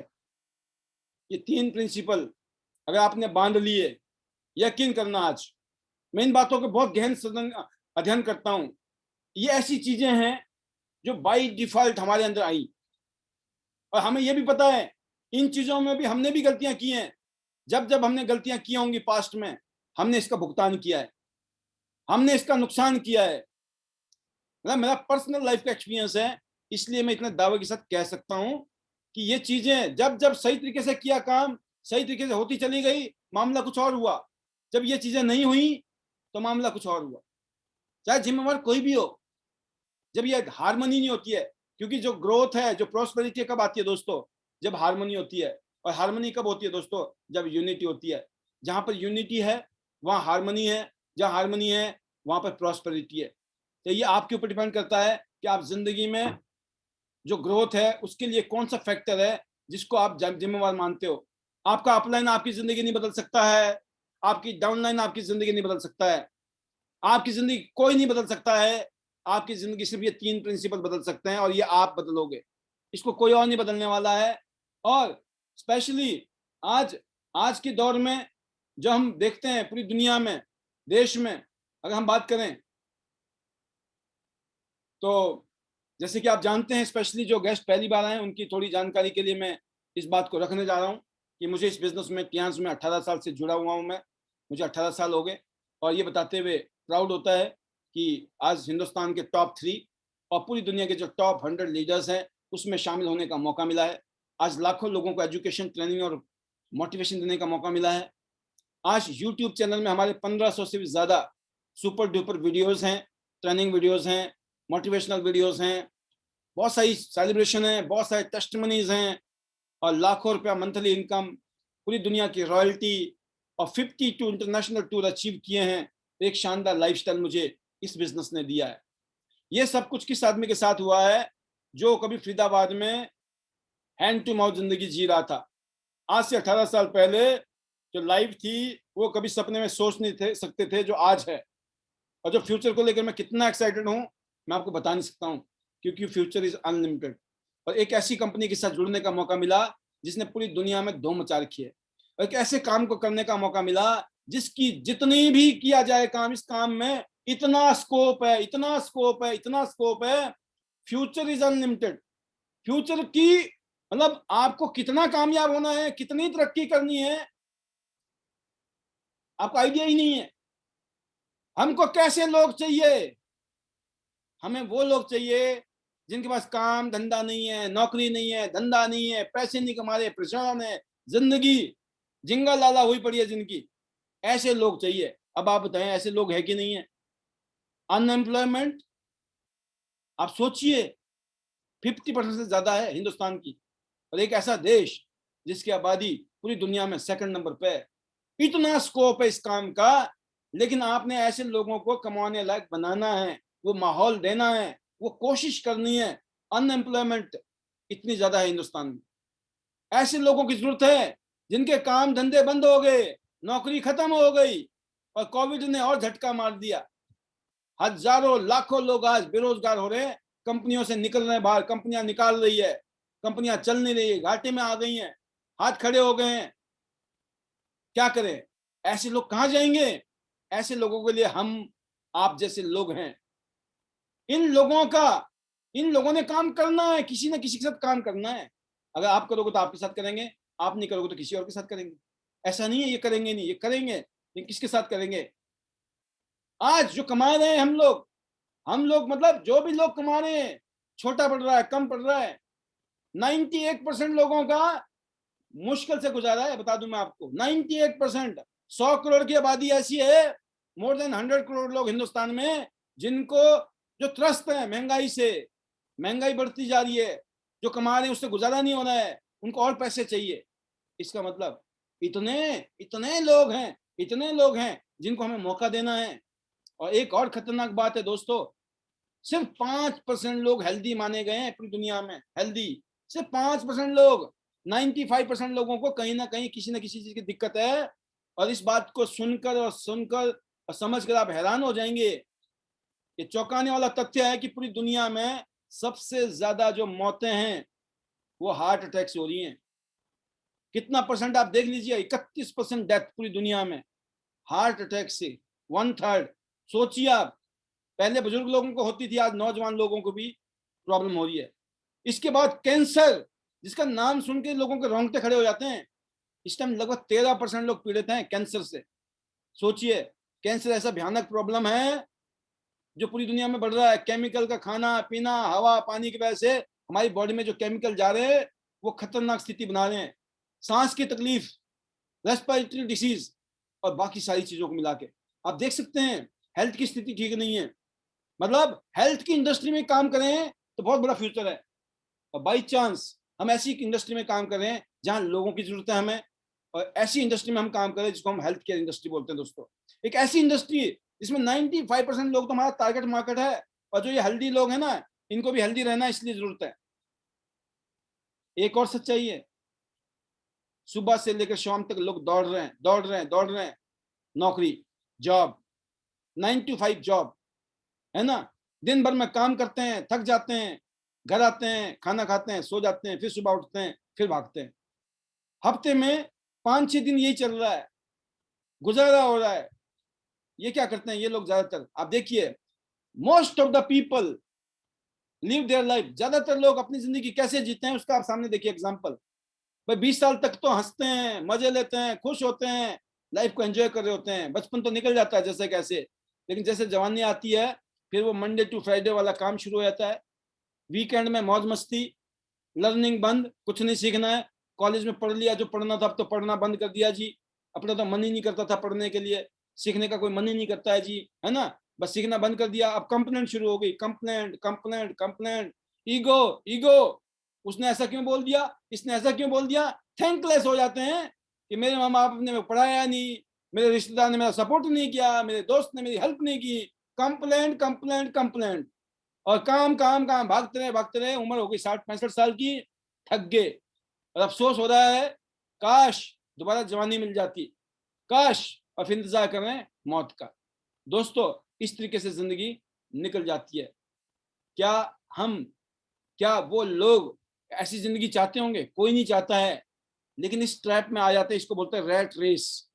ये 3 प्रिंसिपल अगर आपने बांध लिए, यकीन करना आज मैं इन बातों को बहुत गहन अध्ययन करता हूं। ये ऐसी चीजें हैं जो बाय डिफॉल्ट हमारे अंदर आई, और हमें यह भी पता है इन चीजों में भी हमने भी गलतियां की हैं। जब जब हमने गलतियां की होंगी पास्ट में, हमने इसका भुगतान किया है, हमने इसका नुकसान किया है। मतलब मेरा पर्सनल लाइफ का एक्सपीरियंस है, इसलिए मैं इतने दावे के साथ कह सकता हूं कि ये चीजें जब जब सही तरीके से किया, काम सही तरीके से होती चली गई, मामला कुछ और हुआ। जब ये चीजें नहीं हुई तो मामला कुछ और हुआ। चाहे जिम्मेवार कोई भी हो, जब ये हारमोनी नहीं होती है, क्योंकि जो ग्रोथ है, जो प्रोस्पेरिटी कब आती है दोस्तों? जब हारमोनी होती है। और हारमोनी कब होती है दोस्तों? जब यूनिटी होती है। जहां पर यूनिटी है वहां हारमोनी है, जहां हारमोनी है वहां पर प्रोस्पेरिटी है। तो ये आपके ऊपर डिपेंड करता है कि आप जिंदगी में जो ग्रोथ है उसके लिए कौन सा फैक्टर है जिसको आप जिम्मेवार मानते हो। आपका अपलाइन आपकी जिंदगी नहीं बदल सकता है, आपकी डाउनलाइन आपकी जिंदगी नहीं बदल सकता है, आपकी जिंदगी कोई नहीं बदल सकता है। आपकी जिंदगी सिर्फ ये 3 प्रिंसिपल बदल सकते हैं, और ये आप बदलोगे, इसको कोई और नहीं बदलने वाला है। और स्पेशली आज आज के दौर में जो हम देखते हैं पूरी दुनिया में, देश में अगर हम बात करें, तो जैसे कि आप जानते हैं, स्पेशली जो गेस्ट पहली बार आए उनकी थोड़ी जानकारी के लिए मैं इस बात को रखने जा रहा हूं कि मुझे इस बिजनेस में, टियांस में 18 साल से जुड़ा हुआ हूं मैं। मुझे 18 साल हो गए, और ये बताते हुए प्राउड होता है कि आज हिंदुस्तान के टॉप 3 और पूरी दुनिया के जो टॉप 100 लीडर्स हैं उसमें शामिल होने का मौका मिला है। आज लाखों लोगों को एजुकेशन, ट्रेनिंग और मोटिवेशन देने का मौका मिला है। आज यूट्यूब चैनल में हमारे 1500 से भी ज़्यादा सुपर डुपर वीडियोज़ हैं, ट्रेनिंग वीडियोज़ हैं, मोटिवेशनल वीडियोज़ हैं, बहुत सारी सेलिब्रेशन है, बहुत सारे टेस्टमनीज हैं, और लाखों रुपया मंथली इनकम, पूरी दुनिया की रॉयल्टी, और 52 इंटरनेशनल टूर अचीव किए हैं। एक शानदार लाइफस्टाइल मुझे इस बिजनेस ने दिया है। ये सब कुछ किस आदमी के साथ हुआ है? जो कभी फरीदाबाद में हैंड टू माउथ जिंदगी जी रहा था। आज से 18 साल पहले जो लाइफ थी वो कभी सपने में सोच नहीं सकते थे जो आज है। और जो फ्यूचर को लेकर मैं कितना एक्साइटेड हूँ मैं आपको बता नहीं सकता हूँ, क्योंकि फ्यूचर इज अनलिमिटेड। और एक ऐसी कंपनी के साथ जुड़ने का मौका मिला जिसने पूरी दुनिया में धूम मचा रखी है, और एक ऐसे काम को करने का मौका मिला जिसकी जितनी भी किया जाए काम, इस काम में इतना स्कोप है, इतना स्कोप है, इतना स्कोप है। Future is unlimited. फ्यूचर की मतलब आपको कितना कामयाब होना है, कितनी तरक्की करनी है, आपको आइडिया ही नहीं है। हमको कैसे लोग चाहिए? हमें वो लोग चाहिए जिनके पास काम धंधा नहीं है, नौकरी नहीं है, धंधा नहीं है, पैसे नहीं कमा रहे, परेशान है, जिंदगी जिंगा लाला हुई पड़ी है जिनकी। ऐसे लोग चाहिए। अब आप बताएं ऐसे लोग है कि नहीं है? अनएम्प्लॉयमेंट आप सोचिए 50% से ज्यादा है हिंदुस्तान की, और एक ऐसा देश जिसकी आबादी पूरी दुनिया में 2nd नंबर पे है। इतना स्कोप है इस काम का, लेकिन आपने ऐसे लोगों को कमाने लायक बनाना है, वो माहौल देना है, वो कोशिश करनी है। अनएम्प्लॉयमेंट इतनी ज्यादा है हिंदुस्तान में। ऐसे लोगों की जरूरत है जिनके काम धंधे बंद हो गए, नौकरी खत्म हो गई, और कोविड ने और झटका मार दिया। हजारों लाखों लोग आज बेरोजगार हो रहे हैं, कंपनियों से निकल रहे हैं बाहर, कंपनियां निकाल रही है, कंपनियां चल नहीं रही है, घाटे में आ गई हैं, हाथ खड़े हो गए हैं। क्या करें? ऐसे लोग कहां जाएंगे? ऐसे लोगों के लिए हम आप जैसे लोग हैं। इन लोगों ने काम करना है, किसी न किसी के साथ काम करना है। अगर आप करोगे तो आपके साथ करेंगे, आप नहीं करोगे तो किसी और के साथ करेंगे। ऐसा नहीं है ये करेंगे नहीं, ये करेंगे, लेकिन किसके साथ करेंगे? आज जो कमा रहे हैं हम लोग मतलब जो भी लोग कमा रहे हैं, छोटा पड़ रहा है, कम पड़ रहा है, 98% लोगों का मुश्किल से गुजारा है। बता दूं मैं आपको, 98%। 100 करोड़ की आबादी ऐसी है, मोर देन 100 करोड़ लोग हिंदुस्तान में, जिनको जो त्रस्त है महंगाई से, महंगाई बढ़ती जा रही है, जो कमा रहे हैं उससे गुजारा नहीं हो रहा है, उनको और पैसे चाहिए। इसका मतलब इतने इतने लोग हैं जिनको हमें मौका देना है। और एक और खतरनाक बात है दोस्तों, सिर्फ 5% लोग हेल्दी माने गए हैं पूरी दुनिया में। हेल्दी सिर्फ 5% लोग, 95% लोगों को कहीं ना कहीं किसी न किसी चीज की दिक्कत है। और इस बात को सुनकर और समझकर आप हैरान हो जाएंगे। ये चौंकाने वाला तथ्य है कि पूरी दुनिया में सबसे ज्यादा जो मौतें हैं वो हार्ट अटैक से हो रही हैं। कितना परसेंट आप देख लीजिए, 31% डेथ पूरी दुनिया में हार्ट अटैक से, 1/3। सोचिए आप, पहले बुजुर्ग लोगों को होती थी, आज नौजवान लोगों को भी प्रॉब्लम हो रही है। इसके बाद कैंसर, जिसका नाम सुन के लोगों के रोंगटे खड़े हो जाते हैं। इस टाइम लगभग 13% लोग पीड़ित हैं कैंसर से। सोचिए, कैंसर ऐसा भयानक प्रॉब्लम है जो पूरी दुनिया में बढ़ रहा है। केमिकल का खाना पीना, हवा पानी की वजह से हमारी बॉडी में जो केमिकल जा रहे हैं वो खतरनाक स्थिति बना रहे हैं। सांस की तकलीफ, रेस्पिरेटरी डिसीज और बाकी सारी चीजों को मिला के आप देख सकते हैं हेल्थ की स्थिति ठीक नहीं है। मतलब हेल्थ की इंडस्ट्री में काम करें तो बहुत बड़ा फ्यूचर है। और बाई चांस हम ऐसी इंडस्ट्री में काम कर रहे हैं जहां लोगों की जरूरत है हमें, और ऐसी इंडस्ट्री में हम काम कर रहे हैं जिसको हम हेल्थ केयर इंडस्ट्री बोलते हैं दोस्तों। एक ऐसी इंडस्ट्री जिसमें 95% लोग तो हमारा टारगेट मार्केट है, और जो ये हेल्दी लोग हैं ना, इनको भी हेल्दी रहना इसलिए जरूरत है। एक और सच्चाई है, सुबह से लेकर शाम तक लोग दौड़ रहे हैं, नौकरी, जॉब, 9 to 5 जॉब, है ना। दिन भर में काम करते हैं, थक जाते हैं, घर आते हैं, खाना खाते हैं, सो जाते हैं, फिर सुबह उठते हैं, फिर भागते हैं। हफ्ते में 5-6 दिन यही चल रहा है, गुजारा हो रहा है। ये क्या करते हैं ये लोग ज्यादातर, आप देखिए, most of the people live their life. ज्यादातर लोग अपनी जिंदगी कैसे जीते हैं उसका आप सामने देखिए एग्जाम्पल। भाई 20 साल तक तो हंसते हैं, मजे लेते हैं, खुश होते हैं, लाइफ को एंजॉय कर रहे होते हैं, बचपन तो निकल जाता है जैसे कैसे। लेकिन जैसे जवानी आती है, फिर वो मंडे टू फ्राइडे वाला काम शुरू हो जाता है। वीकेंड में मौज मस्ती, लर्निंग बंद, कुछ नहीं सीखना है। कॉलेज में पढ़ लिया जो पढ़ना था, अब तो पढ़ना बंद कर दिया जी। अपना तो मन ही नहीं करता था पढ़ने के लिए, सीखने का कोई मन ही नहीं करता है जी, है ना। बस सीखना बंद कर दिया। अब कंप्लेंट शुरू हो गई, complaint complaint complaint, ego ego, उसने ऐसा क्यों बोल दिया, इसने ऐसा क्यों बोल दिया। थैंकलेस हो जाते हैं कि मेरे माँ बाप ने पढ़ाया नहीं, मेरे रिश्तेदार ने मेरा सपोर्ट नहीं किया, मेरे दोस्त ने मेरी हेल्प नहीं की। कंप्लेंट कंप्लेंट कंप्लेंट, और काम काम काम, भागते रहे। उम्र हो गई 60-65 साल की, थक गए। और अफसोस हो रहा है, काश दोबारा जवानी मिल जाती, काश। और फिर इंतजार कर रहे हैं मौत का। दोस्तों, इस तरीके से जिंदगी निकल जाती है। क्या हम, क्या वो लोग ऐसी जिंदगी चाहते होंगे? कोई नहीं चाहता है। लेकिन इस ट्रैप में आ जाते हैं, इसको बोलते हैं रैट रेस।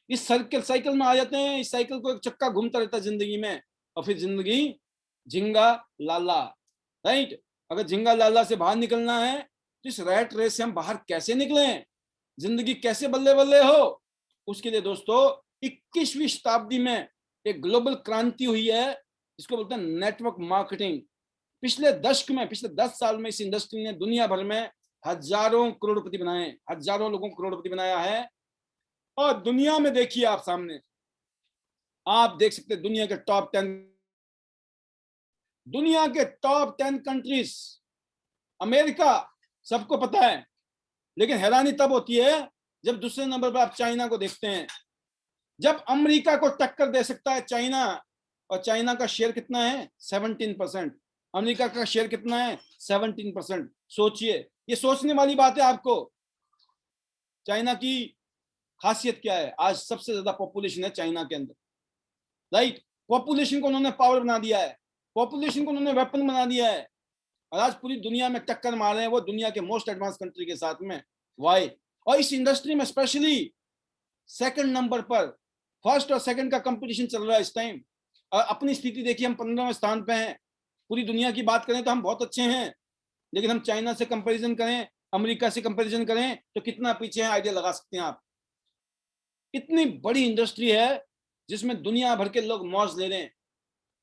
इस साइकिल में आ जाते हैं। इस साइकिल को एक चक्का घूमता रहता है जिंदगी में, और फिर जिंदगी झिंगा लाला, राइट। अगर झिंगा लाला से बाहर निकलना है तो इस रैट रेस से हम बाहर कैसे निकलें, जिंदगी कैसे बल्ले बल्ले हो, उसके लिए दोस्तों 21वीं शताब्दी में एक ग्लोबल क्रांति हुई है, इसको बोलते हैं नेटवर्क मार्केटिंग। पिछले दशक में, पिछले 10 साल में इस इंडस्ट्री ने दुनिया भर में हजारों करोड़पति बनाए, हजारों लोगों को करोड़पति बनाया है। और दुनिया में देखिए, आप सामने आप देख सकते हैं दुनिया के टॉप 10 कंट्रीज। अमेरिका सबको पता है, लेकिन हैरानी तब होती है जब दूसरे नंबर पर आप चाइना को देखते हैं। जब अमेरिका को टक्कर दे सकता है चाइना, और चाइना का शेयर कितना है 17%, अमेरिका का शेयर कितना है 17%। सोचिए, ये सोचने वाली बात है आपको। चाइना की खासियत क्या है? आज सबसे ज्यादा पॉपुलेशन है चाइना के अंदर, राइट। पॉपुलेशन को उन्होंने पावर बना दिया है, पॉपुलेशन को उन्होंने वेपन बना दिया है, और आज पूरी दुनिया में टक्कर मार रहे हैं वो दुनिया के मोस्ट एडवांस कंट्री के साथ में। वाई? और इस इंडस्ट्री में स्पेशली सेकंड नंबर पर, फर्स्ट और सेकंड का कंपटीशन चल रहा है इस टाइम। और अपनी स्थिति देखिए, हम 15वें स्थान पे हैं। पूरी दुनिया की बात करें तो हम बहुत अच्छे हैं, लेकिन हम चाइना से कंपैरिजन करें, अमेरिका से कंपैरिजन करें तो कितना पीछे हैं, आइडिया लगा सकते हैं आप। इतनी बड़ी इंडस्ट्री है जिसमें दुनिया भर के लोग मौज ले रहे हैं।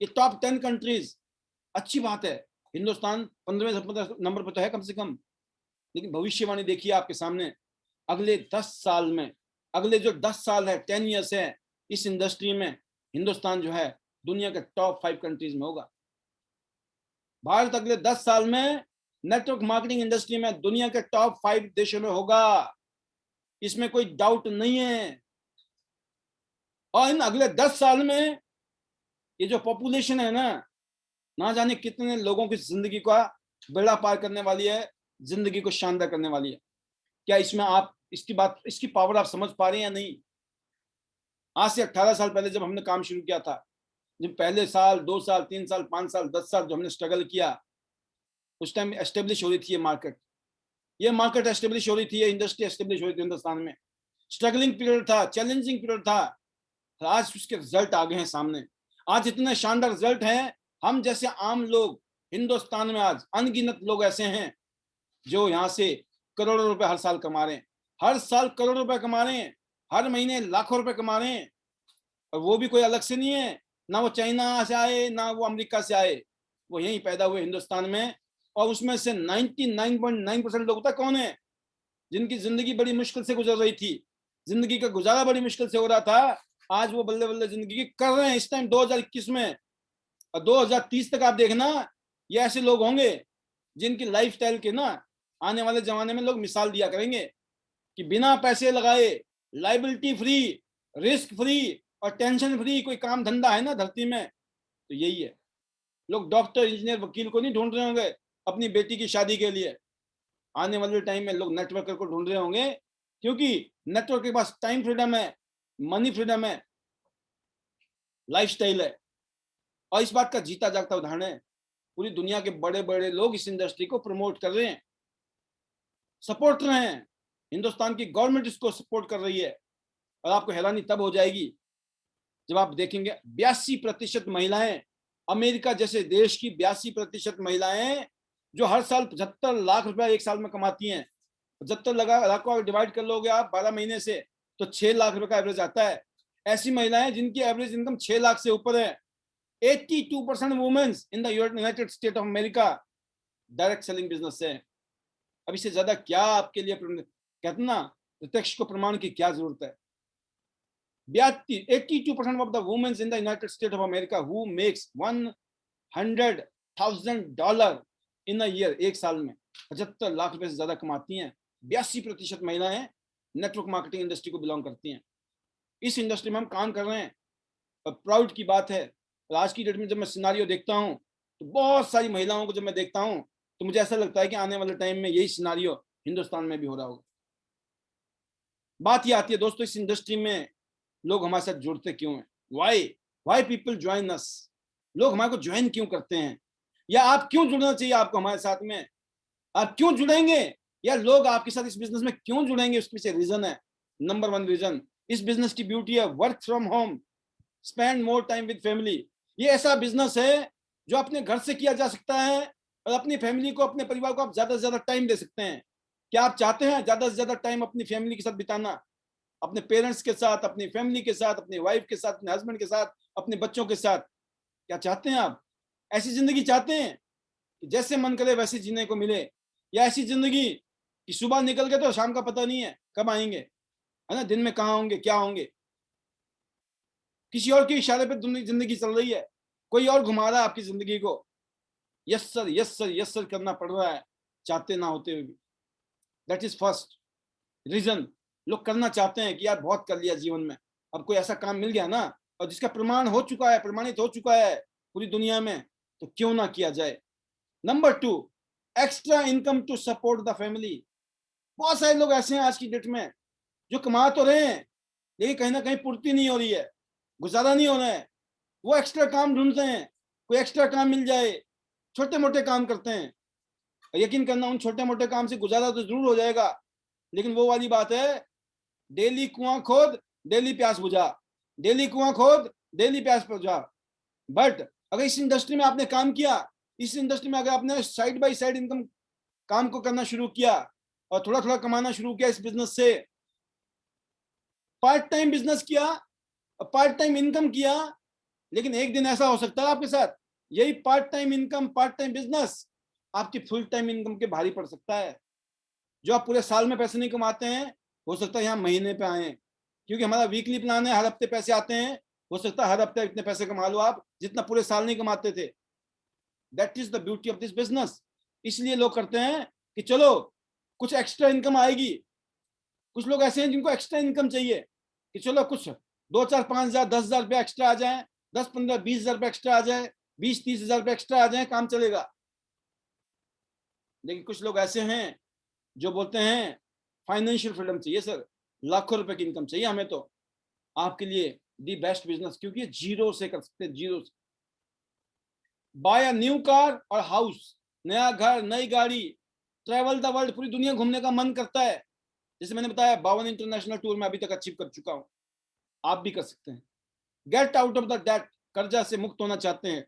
ये टॉप 10 कंट्रीज, अच्छी बात है। हिंदुस्तान 15वें नंबर पर तो है कम से कम, लेकिन भविष्यवाणी देखिए आपके सामने, अगले 10 साल में, अगले जो 10 साल है, 10 ईयर्स है, इस इंडस्ट्री में हिंदुस्तान जो है दुनिया के टॉप 5 कंट्रीज में होगा। भारत अगले 10 साल में नेटवर्क मार्केटिंग इंडस्ट्री में दुनिया के टॉप 5 देशों में होगा, इसमें कोई डाउट नहीं है। और इन अगले 10 साल में ये जो पॉपुलेशन है ना जाने कितने लोगों की जिंदगी का बेड़ा पार करने वाली है, जिंदगी को शानदार करने वाली है। क्या इसमें आप इसकी पावर आप समझ पा रहे हैं या नहीं? आज से 18 साल पहले जब हमने काम शुरू किया था, जब पहले साल, 2 साल, 3 साल, 5 साल, 10 साल जो हमने स्ट्रगल किया, उस टाइम एस्टेब्लिश हो रही थी ये मार्केट एस्टेब्लिश हो रही थी, ये इंडस्ट्री एस्टेब्लिश हो रही थी हिंदुस्तान में। स्ट्रगलिंग पीरियड था, चैलेंजिंग पीरियड था। आज उसके रिजल्ट आ गए हैं सामने। आज इतने शानदार रिजल्ट हैं, हम जैसे आम लोग हिंदुस्तान में आज अनगिनत लोग ऐसे हैं जो यहाँ से करोड़ों रुपए हर साल कमा रहे हैं, हर साल करोड़ों रुपए कमा रहे हैं, हर महीने लाखों रुपए कमा रहे हैं। और वो भी कोई अलग से नहीं है, ना वो चाइना से आए, ना वो अमेरिका से आए, वो यहीं पैदा हुए हिंदुस्तान में। और उसमें से 99.9% लोग पता कौन है? जिनकी जिंदगी बड़ी मुश्किल से गुजर रही थी, जिंदगी का गुजारा बड़ी मुश्किल से हो रहा था, आज वो बल्ले बल्ले जिंदगी कर रहे हैं इस टाइम 2021 में। और 2030 तक आप देखना, ये ऐसे लोग होंगे जिनकी लाइफस्टाइल के आने वाले जमाने में लोग मिसाल दिया करेंगे कि बिना पैसे लगाए, लाइबिलिटी फ्री, रिस्क फ्री और टेंशन फ्री कोई काम धंधा है ना धरती में तो यही है। लोग डॉक्टर, इंजीनियर, वकील को नहीं ढूंढ रहे होंगे अपनी बेटी की शादी के लिए। आने वाले टाइम में लोग नेटवर्कर को ढूंढ रहे होंगे, क्योंकि नेटवर्क के पास टाइम फ्रीडम है, मनी फ्रीडम है, लाइफस्टाइल है। और इस बात का जीता जागता उदाहरण है, पूरी दुनिया के बड़े बड़े लोग इस इंडस्ट्री को प्रमोट कर रहे हैं, सपोर्ट कर रहे हैं। हिंदुस्तान की गवर्नमेंट इसको सपोर्ट कर रही है। और आपको हैरानी तब हो जाएगी जब आप देखेंगे 82% महिलाएं, अमेरिका जैसे देश की 82% महिलाएं जो हर साल 75 लाख रुपया एक साल में कमाती हैं। 75 लाख को डिवाइड कर लोगे आप 12 महीने से तो 6 लाख रुपए का एवरेज आता है। ऐसी महिलाएं जिनकी एवरेज इनकम 6 लाख से ऊपर है। 82% womens in the United State of America direct selling business है। अब इससे ज्यादा क्या आपके लिए कहते ना, प्रत्यक्ष को प्रमाण की क्या जरूरत है? 82% of the women in the United States of America who makes $100,000 in a year, एक साल में 75 लाख रुपए से ज्यादा कमाती हैं। 82% महिलाएं नेटवर्क मार्केटिंग इंडस्ट्री को बिलोंग करती हैं। इस इंडस्ट्री में हम काम कर रहे हैं और प्राउड की बात है। आज की डेट में जब मैं सिनारियो देखता हूं तो बहुत सारी महिलाओं को जब मैं देखता हूं तो मुझे ऐसा लगता है कि आने वाले टाइम में यही सिनारियो हिंदुस्तान में भी हो रहा होगा। बात ये आती है दोस्तों, इस इंडस्ट्री में लोग हमारे साथ जुड़ते क्यों हैं? Why people join us? लोग हमारे को ज्वाइन क्यों करते हैं? या आप क्यों जुड़ना चाहिए आपको हमारे साथ में? आप क्यों जुड़ेंगे या लोग आपके साथ इस बिजनेस में क्यों जुड़ेंगे? उसके पीछे रीजन है। नंबर 1 रीजन, इस बिजनेस की ब्यूटी है work from home, spend more time with family. ये ऐसा बिजनेस है जो अपने घर से किया जा सकता है और अपनी फैमिली को, अपने परिवार को आप ज्यादा से ज्यादा टाइम दे सकते हैं। क्या आप चाहते हैं ज्यादा से ज्यादा टाइम अपनी फैमिली के साथ बिताना? अपने पेरेंट्स के साथ, अपनी फैमिली के साथ, अपनी वाइफ के साथ, अपने हस्बैंड के साथ, अपने बच्चों के साथ? क्या चाहते हैं आप? ऐसी जिंदगी चाहते हैं कि जैसे मन करे वैसे जीने को मिले, या ऐसी जिंदगी कि सुबह निकल के तो शाम का पता नहीं है कब आएंगे, है ना, दिन में कहाँ होंगे, क्या होंगे? किसी और के इशारे पे जिंदगी चल रही है, कोई और घुमा रहा है आपकी जिंदगी को। Yes sir, yes sir, yes sir करना पड़ रहा है चाहते ना होते हुए भी। That is first reason. लोग करना चाहते हैं कि यार बहुत कर लिया जीवन में, अब कोई ऐसा काम मिल गया ना और जिसका प्रमाण हो चुका है, प्रमाणित हो चुका है पूरी दुनिया में, तो क्यों ना किया जाए। Number 2, extra income to support the family. बहुत सारे लोग ऐसे हैं आज की डेट में जो कमा तो रहे हैं लेकिन कहीं ना कहीं पूर्ति नहीं हो रही है, गुजारा नहीं हो रहा है। वो एक्स्ट्रा काम ढूंढते हैं, कोई एक्स्ट्रा काम मिल जाए, छोटे मोटे काम करते हैं। यकीन करना, उन छोटे मोटे काम से गुजारा तो जरूर हो जाएगा, लेकिन वो वाली बात है, डेली कुआं खोद डेली प्यास बुझा, डेली कुआं खोद डेली प्यास बुझा। बट अगर इस इंडस्ट्री में आपने काम किया, इस इंडस्ट्री में अगर आपने साइड बाय साइड इनकम काम को करना शुरू किया और थोड़ा थोड़ा कमाना शुरू किया इस बिजनेस से, पार्ट टाइम बिजनेस किया, पार्ट टाइम इनकम किया, लेकिन एक दिन ऐसा हो सकता है आपके साथ, यही part time income, part time business आपकी फुल टाइम इनकम के भारी पड़ सकता है। जो आप पूरे साल में पैसे नहीं कमाते हैं, हो सकता है यहाँ महीने पे आए, क्योंकि हमारा वीकली प्लान है, हर हफ्ते पैसे आते हैं। हो सकता है हर हफ्ते इतने पैसे कमा लो आप जितना पूरे साल नहीं कमाते थे। That is the beauty of this business. इसलिए लोग करते हैं कि चलो कुछ एक्स्ट्रा इनकम आएगी। कुछ लोग ऐसे हैं जिनको एक्स्ट्रा इनकम चाहिए कि चलो कुछ 2, 4, 5 हजार 10 हजार रुपये एक्स्ट्रा आ जाए, 10, 15, 20 हजार रुपये एक्स्ट्रा आ जाए, 20, 30 हजार रुपये एक्स्ट्रा आ जाए, काम चलेगा। लेकिन कुछ लोग ऐसे हैं जो बोलते हैं फाइनेंशियल फ्रीडम चाहिए सर, लाखों रुपए की इनकम चाहिए हमें। तो आपके लिए दी बेस्ट बिजनेस, क्योंकि ये जीरो से कर सकते हैं, जीरो से। बाय अ न्यू कार और हाउस, नया घर, नई गाड़ी, ट्रैवल द वर्ल्ड, पूरी दुनिया घूमने का मन करता है। जैसे मैंने बताया 52 इंटरनेशनल टूर में अभी तक अचीव कर चुका हूं, आप भी कर सकते हैं। Get out of the debt, कर्जा से मुक्त होना चाहते हैं,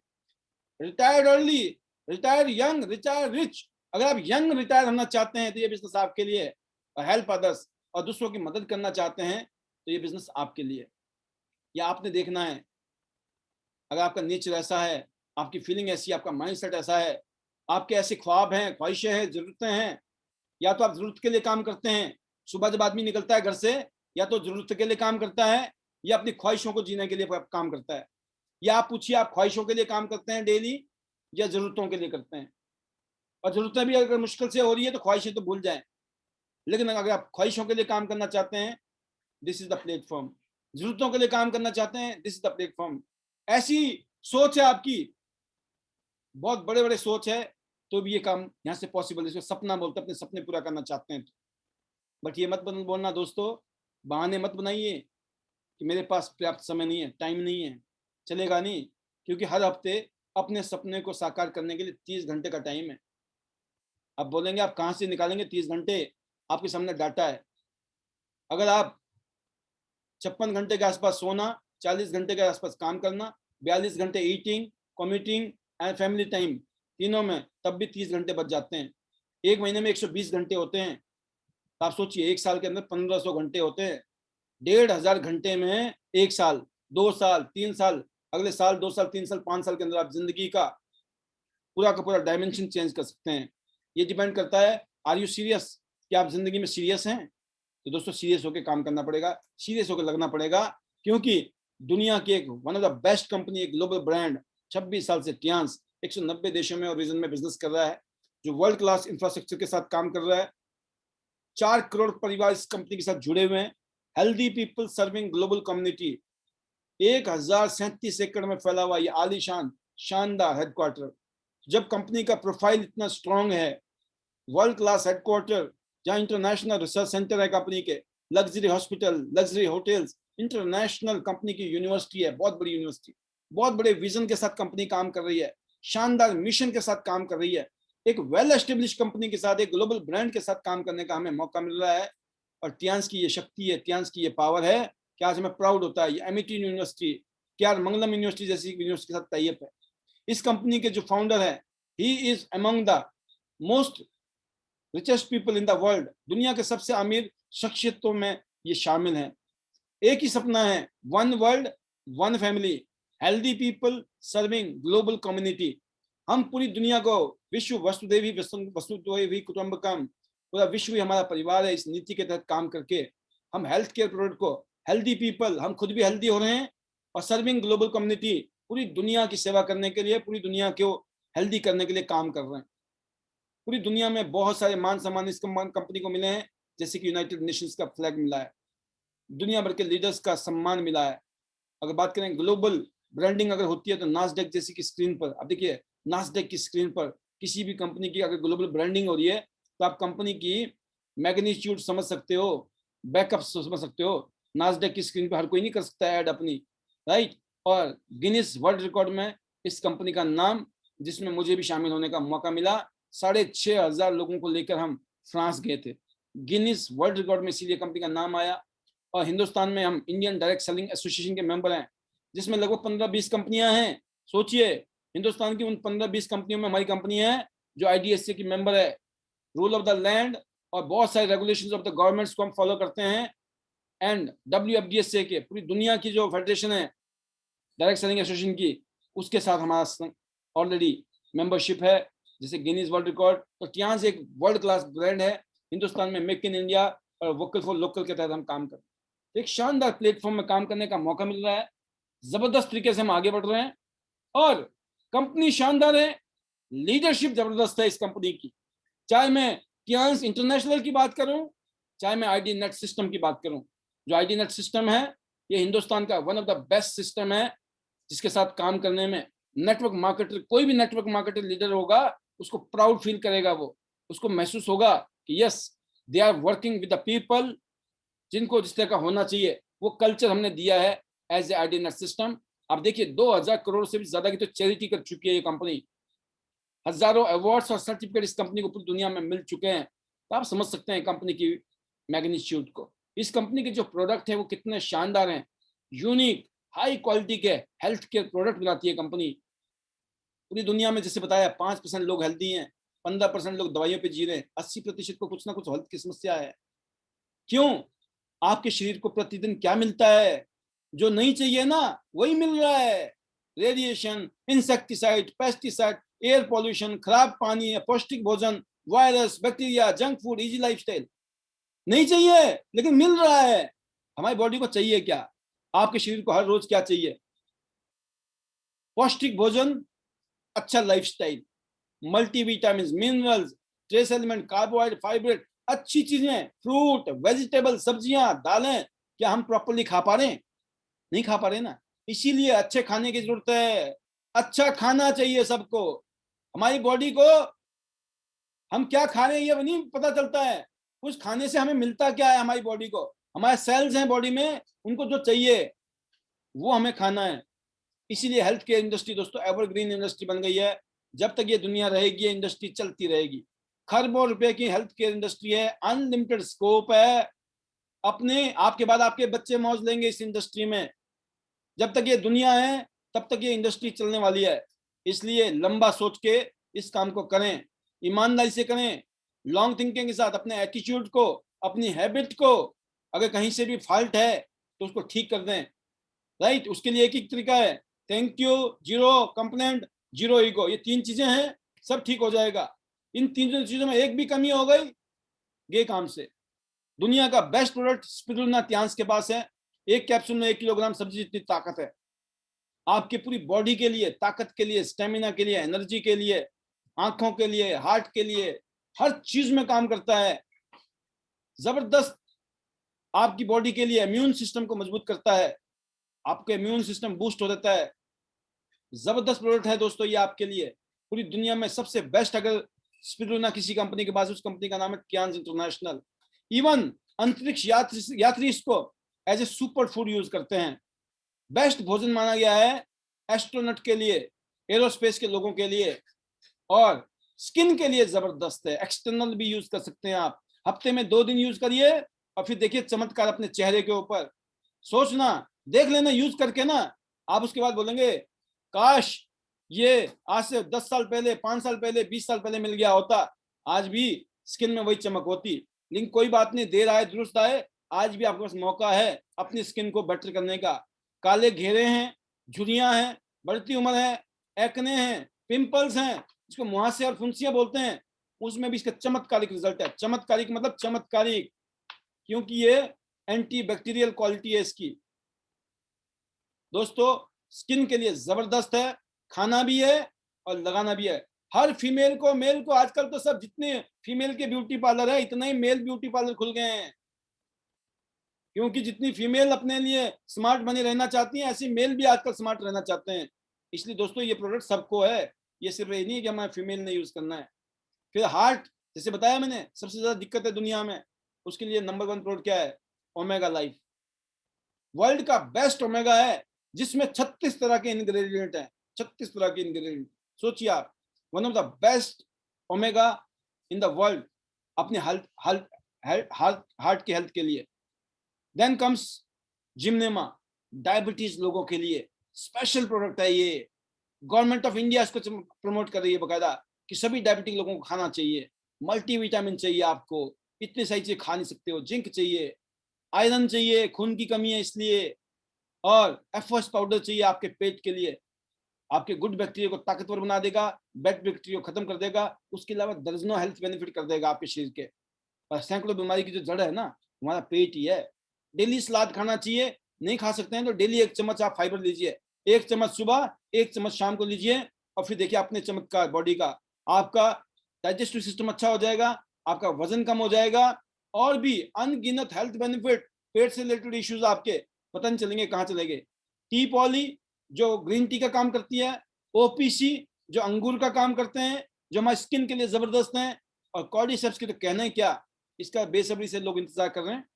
retired early, retire young, retire rich. अगर आप यंग रिटायर होना चाहते हैं तो ये बिजनेस आपके लिए है। और हेल्प अदर्स, और दूसरों की मदद करना चाहते हैं तो ये बिजनेस आपके लिए। या आपने देखना है, अगर आपका नेचर ऐसा है, आपकी फीलिंग ऐसी, आपका माइंडसेट ऐसा है, आपके ऐसे ख्वाब हैं, ख्वाहिशें हैं, जरूरतें हैं, या तो आप जरूरत के लिए काम करते हैं, सुबह जब आदमी निकलता है घर से, या तो जरूरत के लिए काम करता है या अपनी ख्वाहिशों को जीने के लिए काम करता है। या आप पूछिए, आप ख्वाहिशों के लिए काम करते हैं डेली या जरूरतों के लिए करते हैं? और जरूरतें भी अगर मुश्किल से हो रही है तो ख्वाहिशें तो भूल जाएं। लेकिन अगर आप ख्वाहिशों के लिए काम करना चाहते हैं, दिस इज द प्लेटफॉर्म। जरूरतों के लिए काम करना चाहते हैं, दिस इज द प्लेटफॉर्म। ऐसी सोच है आपकी, बहुत बड़े बड़े सोच है, तो भी ये काम यहाँ से पॉसिबल है। सपना बोलते हैं, अपने सपने पूरा करना चाहते हैं। बट ये मत बोलना दोस्तों, बहाने मत बनाइए कि मेरे पास पर्याप्त समय नहीं है, टाइम नहीं है, चलेगा नहीं। क्योंकि हर हफ्ते अपने सपने को साकार करने के लिए 30 घंटे का टाइम है। आप बोलेंगे आप कहाँ से निकालेंगे 30 घंटे? आपके सामने डाटा है। अगर आप 56 घंटे के आसपास सोना, 40 घंटे के आसपास काम करना, 42 घंटे ईटिंग, कॉम्यूटिंग एंड फैमिली टाइम, तीनों में, तब भी 30 घंटे बच जाते हैं। एक महीने में 120 घंटे होते हैं, तो आप सोचिए एक साल के अंदर 1500 घंटे होते हैं। 1500 घंटे में एक साल, 2 साल, 3 साल, अगले साल 2 साल, 3 साल, 5 साल के अंदर आप जिंदगी का पूरा डायमेंशन चेंज कर सकते हैं। ये डिपेंड करता है, आर यू सीरियस, कि आप जिंदगी में सीरियस हैं? तो दोस्तों सीरियस होकर काम करना पड़ेगा, सीरियस होकर लगना पड़ेगा। क्योंकि दुनिया की एक one of the best company, एक ग्लोबल ब्रांड, 26 साल से टियांस 190 देशों में और रीजन में बिजनेस कर रहा है, जो वर्ल्ड क्लास इंफ्रास्ट्रक्चर के साथ काम कर रहा है। 4 करोड़ परिवार इस कंपनी के साथ जुड़े हुए हैं। Healthy people serving global community, 1037 एकड़ में फैला हुआ ये आलीशान शानदार हेडक्वार्टर। जब कंपनी का प्रोफाइल इतना स्ट्रांग है, वर्ल्ड क्लास हेडक्वार्टर, जहां इंटरनेशनल रिसर्च सेंटर है कंपनी के, luxury hospital, luxury hotels, international company की यूनिवर्सिटी है, बहुत बड़ी यूनिवर्सिटी, बहुत बड़े विजन के साथ कंपनी काम कर रही है, शानदार मिशन के साथ काम कर रही है। एक वेल एस्टेब्लिश कंपनी के साथ, एक ग्लोबल ब्रांड के साथ काम करने का हमें मौका मिल रहा है। और टियांस की ये शक्ति है, टियांस की ये पावर है कि आज हमें प्राउड होता है। ये एमिटी यूनिवर्सिटी, केआर मंगलम यूनिवर्सिटी जैसी यूनिवर्सिटी के साथ टाइप है। इस कंपनी के जो फाउंडर है, he is among the most richest people in the world, दुनिया के सबसे अमीर शख्सियतों में ये शामिल हैं। एक ही सपना है, one world one family, healthy people serving global community. हम पूरी दुनिया को विश्व वसुदेवी वसुदेवी कुटुंबकम, पूरा विश्व ही हमारा परिवार है, इस नीति के तहत काम करके हम हेल्थ केयर प्रोडक्ट को, हेल्दी पीपल, हम खुद भी हेल्दी हो रहे हैं, और सर्विंग ग्लोबल कम्युनिटी, पूरी दुनिया की सेवा करने के लिए, पूरी दुनिया को हेल्दी करने के लिए काम कर रहे हैं। पूरी दुनिया में बहुत सारे मान सम्मान इस कंपनी को मिले हैं, जैसे कि यूनाइटेड नेशंस का फ्लैग मिला है, दुनिया भर के लीडर्स का सम्मान मिला है। अगर बात करें ग्लोबल ब्रांडिंग अगर होती है तो नास्डेक जैसी की स्क्रीन पर, अब देखिए नास्डेक की स्क्रीन पर किसी भी कंपनी की अगर ग्लोबल ब्रांडिंग हो रही है तो आप कंपनी की मैग्नीट्यूड समझ सकते हो, बैकअप समझ सकते हो। नास्डेक की स्क्रीन पर हर कोई नहीं कर सकता ऐड अपनी, राइट? और गिनीज वर्ल्ड रिकॉर्ड में इस कंपनी का नाम, जिसमें मुझे भी शामिल होने का मौका मिला, 6,500 लोगों को लेकर हम फ्रांस गए थे। गिनीज वर्ल्ड रिकॉर्ड में इसीलिए कंपनी का नाम आया। और हिंदुस्तान में हम इंडियन डायरेक्ट सेलिंग एसोसिएशन के मेंबर हैं, जिसमें लगभग 15-20 कंपनियां हैं। सोचिए, हिंदुस्तान की उन 15-20 कंपनियों में हमारी कंपनी है जो IDSA की मेंबर है। रूल ऑफ द लैंड और बहुत सारे रेगुलेशंस ऑफ द गवर्नमेंट्स को हम फॉलो करते हैं। एंड WFDSA के, पूरी दुनिया की जो फेडरेशन है डायरेक्ट सेलिंग एसोसिएशन की, उसके साथ हमारा ऑलरेडी मेंबरशिप है, जैसे गिनीज वर्ल्ड रिकॉर्ड। तो टियांस एक वर्ल्ड क्लास ब्रांड है। हिंदुस्तान में मेक इन इंडिया और वोकल फॉर लोकल के तहत हम काम करते हैं। एक शानदार प्लेटफॉर्म में काम करने का मौका मिल रहा है। जबरदस्त तरीके से हम आगे बढ़ रहे हैं और कंपनी शानदार है, लीडरशिप जबरदस्त है इस कंपनी की। चाहे मैं टियांस इंटरनेशनल की बात करूं, चाहे मैं ID नेट सिस्टम की बात करूं। जो ID नेट सिस्टम है, ये हिंदुस्तान का one of the best system है, जिसके साथ काम करने में नेटवर्क मार्केटर, कोई भी नेटवर्क मार्केटर लीडर होगा, उसको प्राउड फील करेगा। वो उसको महसूस होगा कि yes, they are working with the people, जिनको जिस तरह का होना चाहिए। वो कल्चर हमने दिया है as a ID net system. आप देखिए, 2000 करोड़ से भी ज्यादा की तो चैरिटी कर चुकी है ये कंपनी। हजारों अवार्ड्स और सर्टिफिकेट इस कंपनी को पूरी दुनिया में मिल चुके हैं। तो आप समझ सकते हैं कंपनी की मैग्नीट्यूड को। इस कंपनी के जो प्रोडक्ट है वो कितने शानदार हैं, यूनिक, हाई क्वालिटी के हेल्थ केयर प्रोडक्ट बनाती है कंपनी। पूरी दुनिया में जैसे बताया 5% लोग हेल्दी हैं, 15% लोग दवाइयों पे जी रहे हैं, 80% को कुछ ना कुछ हेल्थ की समस्या है। क्यों? आपके शरीर को प्रतिदिन क्या मिलता है? जो नहीं चाहिए ना, वही मिल रहा है। Radiation, insecticide, pesticide, air pollution, खराब पानी, अपौष्टिक भोजन, virus, bacteria, junk food, easy lifestyle नहीं चाहिए, लेकिन मिल रहा है। हमारी बॉडी को चाहिए क्या? आपके शरीर को हर रोज क्या चाहिए? पौष्टिक भोजन, अच्छा lifestyle, multivitamin, minerals, trace element, carbohydrate, fibre, अच्छी चीजें, फ्रूट, वेजिटेबल, सब्जियां, दालें। क्या हम प्रॉपरली खा पा रहे हैं? नहीं खा पा रहे ना। इसीलिए अच्छे खाने की जरूरत है। अच्छा खाना चाहिए सबको। हमारी बॉडी को हम क्या खा रहे हैं ये नहीं पता चलता है। उस खाने से हमें मिलता क्या है? हमारी बॉडी को, हमारे सेल्स हैं बॉडी में, उनको जो चाहिए वो हमें खाना है। इसीलिए हेल्थ केयर इंडस्ट्री दोस्तों एवरग्रीन इंडस्ट्री बन गई है। जब तक ये दुनिया रहेगी, ये इंडस्ट्री चलती रहेगी। खरबों रुपए की हेल्थ केयर इंडस्ट्री है, अनलिमिटेड स्कोप है। अपने आपके बाद आपके बच्चे मौज लेंगे इस इंडस्ट्री में। जब तक ये दुनिया है तब तक ये इंडस्ट्री चलने वाली है। इसलिए लंबा सोच के इस काम को करें, ईमानदारी से करें, लॉन्ग थिंकिंग के साथ। अपने एटीट्यूड को, अपनी हैबिट को, अगर कहीं से भी फॉल्ट है तो उसको ठीक कर दें। राइट? उसके लिए एक ही तरीका है, thank you, zero complaint, zero ego. ये 3 चीजें हैं, सब ठीक हो जाएगा। इन 3 चीजों में एक भी कमी हो गई, गए काम से। दुनिया का बेस्ट प्रोडक्ट स्पिरुलिना टियांस के पास है। एक कैप्सूल में 1 किलोग्राम सब्जी जितनी ताकत है। आपकी पूरी बॉडी के लिए, ताकत के लिए, स्टेमिना के लिए, एनर्जी के लिए, आंखों के लिए, हार्ट के लिए, हर चीज में काम करता है। जबरदस्त आपकी बॉडी के लिए इम्यून सिस्टम को मजबूत करता है, आपका इम्यून सिस्टम बूस्ट हो जाता है। जबरदस्त प्रोडक्ट है दोस्तों ये आपके लिए। पूरी दुनिया में सबसे बेस्ट अगर स्पिरुलिना किसी कंपनी के पास, उस कंपनी का नाम है टियांस इंटरनेशनल। इवन अंतरिक्ष यात्री इसको as a super food use करते हैं। बेस्ट भोजन माना गया है एस्ट्रोनॉट के लिए, एरोस्पेस के लोगों के लिए, और स्किन के लिए जबरदस्त है। एक्सटर्नल भी यूज कर सकते हैं आप। हफ्ते में 2 दिन यूज करिए और फिर देखिए चमत्कार अपने चेहरे के ऊपर। सोचना, देख लेना यूज करके ना, आप उसके बाद बोलेंगे काश ये आज से 10 साल पहले, 5 साल पहले, 20 साल पहले मिल गया होता, आज भी स्किन में वही चमक होती। लेकिन कोई बात नहीं, देर आए दुरुस्त आए। आज भी आपके पास मौका है अपनी स्किन को बेटर करने का। काले घेरे हैं, झुर्रियां हैं, बढ़ती उम्र है, एक्ने हैं, पिंपल्स हैं, जिसको मुहासे और फुंसियां बोलते हैं, उसमें भी इसका चमत्कारिक रिजल्ट है। चमत्कारिक मतलब चमत्कारिक, क्योंकि ये एंटी बैक्टीरियल क्वालिटी है इसकी। दोस्तों स्किन के लिए जबरदस्त है, खाना भी है और लगाना भी है। हर फीमेल को, मेल को, आजकल तो सब जितने फीमेल के ब्यूटी पार्लर है, इतने ही मेल ब्यूटी पार्लर खुल गए हैं। क्योंकि जितनी फीमेल अपने लिए स्मार्ट बने रहना चाहती हैं, ऐसी मेल भी आजकल स्मार्ट रहना चाहते हैं। इसलिए दोस्तों ये प्रोडक्ट सबको है, ये सिर्फ ये नहीं है कि हमें फीमेल ने यूज करना है। फिर हार्ट, जैसे बताया मैंने, सबसे ज्यादा दिक्कत है दुनिया में, उसके लिए नंबर 1 प्रोडक्ट क्या है? Omega life. वर्ल्ड का बेस्ट ओमेगा है, जिसमें 36 तरह के इंग्रेडिएंट हैं, 36 तरह के इंग्रेडिएंट। सोचिए आप, one of the best omega in the world अपने हार्ट की हेल्थ के लिए। देन कम्स जिमनेमा, डायबिटीज लोगों के लिए स्पेशल प्रोडक्ट है ये। गवर्नमेंट ऑफ इंडिया इसको प्रमोट कर रही है बकायदा कि सभी डायबिटिक लोगों को खाना चाहिए। मल्टीविटामिन चाहिए आपको, इतने सारी चीजें खा नहीं सकते हो। जिंक चाहिए, आयरन चाहिए, खून की कमी है इसलिए, और एफओएस पाउडर चाहिए आपके पेट के लिए, आपके गुड बैक्टीरिया को ताकतवर बना देगा, बैड बैक्टीरिया को खत्म कर देगा। उसके अलावा दर्जनों हेल्थ बेनिफिट कर देगा आपके शरीर के। और सैकड़ों बीमारी की जो जड़ है ना, हमारा पेट ही है। डेली सलाद खाना चाहिए, नहीं खा सकते हैं तो डेली 1 चम्मच आप फाइबर लीजिए, 1 चम्मच सुबह, 1 चम्मच शाम को लीजिए, और फिर देखिए अपने चमत्कार बॉडी का। आपका डाइजेस्टिव सिस्टम अच्छा हो जाएगा, आपका वजन कम हो जाएगा, और भी अनगिनत हेल्थ बेनिफिट, पेट से रिलेटेड इश्यूज आपके पता नहीं चलेंगे कहाँ चलेंगे। टी पॉली जो ग्रीन टी का काम करती है, ओपीसी जो अंगूर का काम करते हैं, जो हमारी स्किन के लिए जबरदस्त हैं, और कॉर्डिसेप्स की तो कहना ही क्या, इसका बेसब्री से लोग इंतजार कर रहे हैं।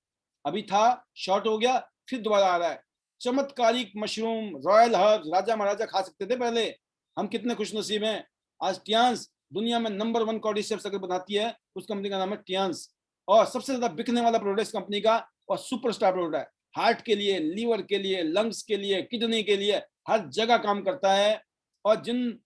अभी था, शॉर्ट हो गया, फिर दोबारा आ रहा है। चमत्कारिक मशरूम, रॉयल हर्ब्स, राजा महाराजा खा सकते थे पहले। हम कितने खुशनसीब हैं। आज टियांस दुनिया में नंबर 1 कॉर्डिसेप्स अगर बनाती है, उस कंपनी का नाम है टियांस, और सबसे ज्यादा बिकने वाला प्रोडक्ट इस कंपनी का, और सुपरस्टार प्रोडक्ट है। हार्ट के लिए, लीवर के लिए, लंग्स के लिए, किडनी के लिए, हर जगह काम करता है। और जिन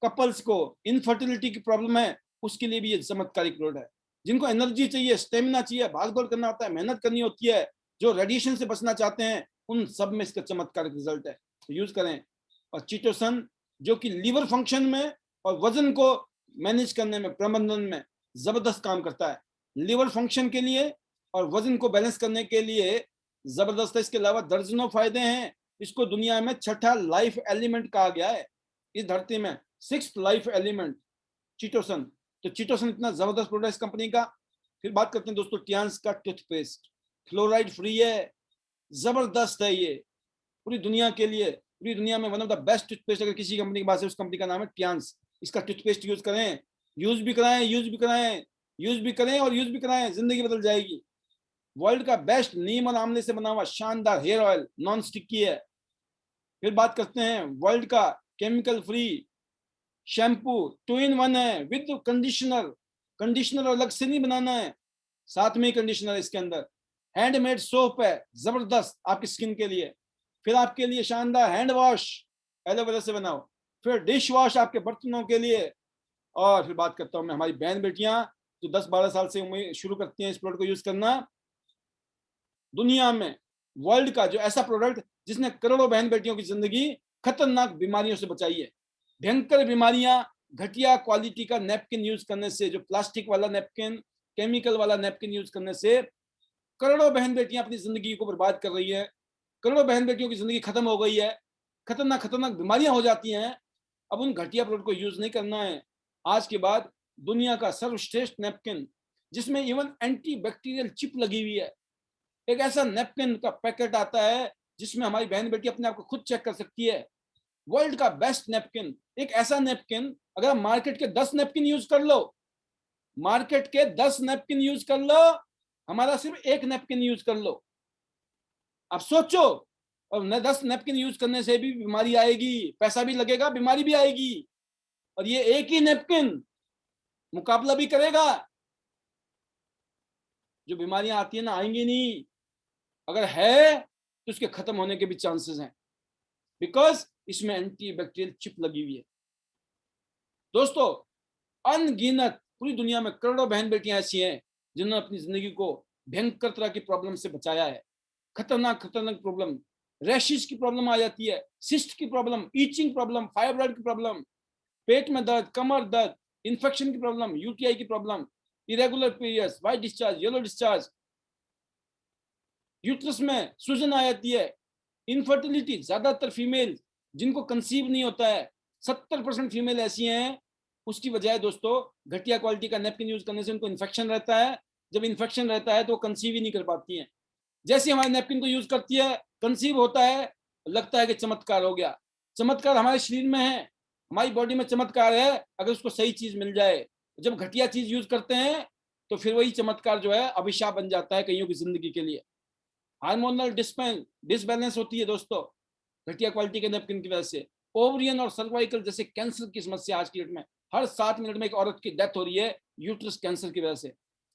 कपल्स को इनफर्टिलिटी की प्रॉब्लम है, उसके लिए भी ये चमत्कारिक प्रोडक्ट है। जिनको एनर्जी चाहिए, स्टेमिना चाहिए, भाग दौड़ करना होता है, मेहनत करनी होती है, जो रेडिएशन से बचना चाहते हैं, उन सब में इसका चमत्कारिक रिजल्ट है, तो यूज करें। और चिटोसन जो कि लीवर फंक्शन में और वजन को मैनेज करने में, प्रबंधन में जबरदस्त काम करता है। लीवर फंक्शन के लिए और वजन को बैलेंस करने के लिए जबरदस्त है। इसके अलावा दर्जनों फायदे हैं। इसको दुनिया में 6ठा लाइफ एलिमेंट कहा गया है, इस धरती में 6th लाइफ एलिमेंट चिटोसन। तो चिटोसन इतना जबरदस्त प्रोडक्ट इस कंपनी का। फिर बात करते हैं दोस्तों टियांस का टूथपेस्ट, फ्लोराइड फ्री है, जबरदस्त है ये पूरी दुनिया के लिए। पूरी दुनिया में one of the best toothpaste अगर किसी कंपनी के पास है, उस कंपनी का नाम है टियांस। इसका टूथपेस्ट यूज करें, यूज भी कराएं, यूज भी कराएं, यूज भी करें और यूज भी कराएं, जिंदगी बदल जाएगी। वर्ल्ड का बेस्ट नीम और आंवले से बना हुआ शानदार हेयर ऑयल, नॉन स्टिकी है। फिर बात करते हैं वर्ल्ड का केमिकल फ्री शैम्पू, 2 in 1 है, विद कंडीशनर। कंडीशनर अलग से नहीं बनाना है, साथ में ही कंडीशनर इसके अंदर। हैंडमेड सोप है, जबरदस्त आपकी स्किन के लिए। फिर आपके लिए शानदार हैंड वॉश, एलोवेरा से बनाओ। फिर डिश वॉश आपके बर्तनों के लिए। और फिर बात करता हूँ मैं हमारी बहन बेटियां जो 10-12 साल से शुरू करती हैं इस प्रोडक्ट को यूज करना। दुनिया में वर्ल्ड का जो ऐसा प्रोडक्ट जिसने करोड़ों बहन बेटियों की जिंदगी खतरनाक बीमारियों से बचाई है। भयंकर बीमारियां घटिया क्वालिटी का नैपकिन यूज करने से, जो प्लास्टिक वाला नैपकिन, केमिकल वाला नैपकिन यूज करने से करोड़ों बहन बेटियां अपनी जिंदगी को बर्बाद कर रही है। करोड़ों बहन बेटियों की जिंदगी खत्म हो गई है, खतरनाक खतरनाक बीमारियां हो जाती हैं। अब उन घटिया प्रोडक्ट को यूज नहीं करना है। आज के बाद दुनिया का सर्वश्रेष्ठ नैपकिन, जिसमें इवन एंटी बैक्टीरियल चिप लगी हुई है, एक ऐसा नैपकिन का पैकेट आता है जिसमें हमारी बहन बेटी अपने आप को खुद चेक कर सकती है। वर्ल्ड का बेस्ट नैपकिन, एक ऐसा नैपकिन अगर मार्केट के 10 नैपकिन यूज कर लो, मार्केट के 10 नैपकिन यूज कर लो, हमारा सिर्फ 1 नैपकिन यूज कर लो। अब सोचो, और 10 नैपकिन यूज करने से भी बीमारी आएगी, पैसा भी लगेगा, बीमारी भी आएगी। और ये एक ही नैपकिन मुकाबला भी करेगा। जो बीमारियां आती है ना, आएंगी नहीं, अगर है तो उसके खत्म होने के भी चांसेस हैं, बिकॉज इसमें एंटी बैक्टीरियल चिप लगी हुई है। दोस्तों अनगिनत पूरी दुनिया में करोड़ों बहन बेटियां ऐसी हैं जिन्होंने अपनी जिंदगी को भयंकर तरह की प्रॉब्लम से बचाया है। खतरनाक खतरनाक प्रॉब्लम, रैशेस की प्रॉब्लम आ जाती है, सिस्ट की प्रॉब्लम, ईचिंग प्रॉब्लम, फाइब्रॉइड की प्रॉब्लम, पेट में दर्द, कमर दर्द, इंफेक्शन की प्रॉब्लम, यूटीआई की problem, irregular periods, white discharge, yellow discharge, uterus में सूजन आ जाती है, इनफर्टिलिटी, ज्यादातर फीमेल जिनको कंसीव नहीं होता है, 70% फीमेल ऐसी हैं। उसकी वजह है दोस्तों घटिया क्वालिटी का नैपकिन यूज करने से उनको इन्फेक्शन रहता है। जब इन्फेक्शन रहता है तो कंसीव ही नहीं कर पाती हैं। जैसे हमारे नैपकिन को यूज करती है, कंसीव होता है, लगता है कि चमत्कार हो गया। चमत्कार हमारे शरीर में है, हमारी बॉडी में चमत्कार है, अगर उसको सही चीज मिल जाए। जब घटिया चीज यूज करते हैं तो फिर वही चमत्कार जो है अभिशाप बन जाता है कईयों की जिंदगी के लिए। हार्मोनल डिसबैलेंस होती है दोस्तों, घटिया क्वालिटी के नैपकिन की वजह से। ओवरियन और सर्वाइकल जैसे कैंसर की समस्या आज की डेट में हर 7 मिनट में एक औरत की डेथ हो रही है यूट्रस कैंसर की वजह से।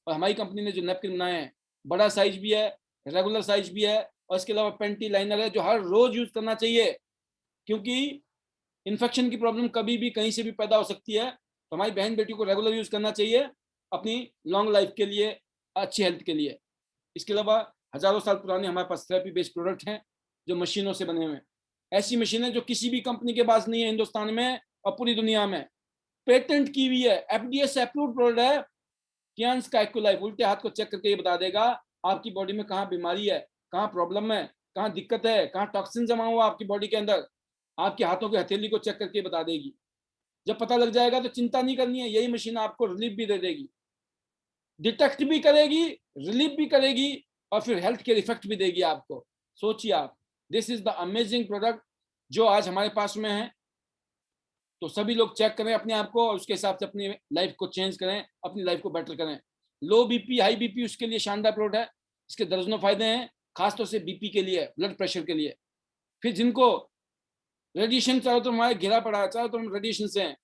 और हमारी कंपनी ने जो नैपकिन बनाए हैं, बड़ा साइज भी है, रेगुलर साइज भी है, और इसके अलावा पेंटी लाइनर है जो हर रोज यूज करना चाहिए, क्योंकि इन्फेक्शन की प्रॉब्लम कभी भी कहीं से भी पैदा हो सकती है। तो हमारी बहन बेटियों को रेगुलर यूज करना चाहिए अपनी लॉन्ग लाइफ के लिए, अच्छी हेल्थ के लिए। इसके अलावा हजारों साल पुराने हमारे पास थेरेपी बेस्ड प्रोडक्ट हैं जो मशीनों से बने हुए हैं। ऐसी मशीनें जो किसी भी कंपनी के पास नहीं है हिंदुस्तान में और पूरी दुनिया में, पेटेंट की हुई है, एफडीए से अप्रूव्ड प्रोडक्ट है। कियांस का एक्यूलाइफ उल्टे हाथ को चेक करके ये बता देगा आपकी बॉडी में कहाँ बीमारी है, कहाँ प्रॉब्लम है, कहाँ दिक्कत है, कहाँ टॉक्सिन जमा हुआ आपकी बॉडी के अंदर, आपके हाथों की हथेली को चेक करके बता देगी। जब पता लग जाएगा तो चिंता नहीं करनी है, यही मशीन आपको रिलीफ भी दे देगी, डिटेक्ट भी करेगी, रिलीफ भी करेगी, और फिर हेल्थ केयर इफेक्ट भी देगी आपको। सोचिए आप, this is the amazing product जो आज हमारे पास में है। तो सभी लोग चेक करें अपने आप को और उसके हिसाब से अपनी लाइफ को चेंज करें, अपनी लाइफ को बेटर करें। लो बीपी, हाई बीपी, उसके लिए शानदार प्रोडक्ट है। इसके दर्जनों फायदे हैं, खासतौर से बीपी के लिए, ब्लड प्रेशर के लिए। फिर जिनको रेडिएशन चारों तरफ हमारे घिरा पड़ा है, चारों तरफ रेडिएशन से हैं,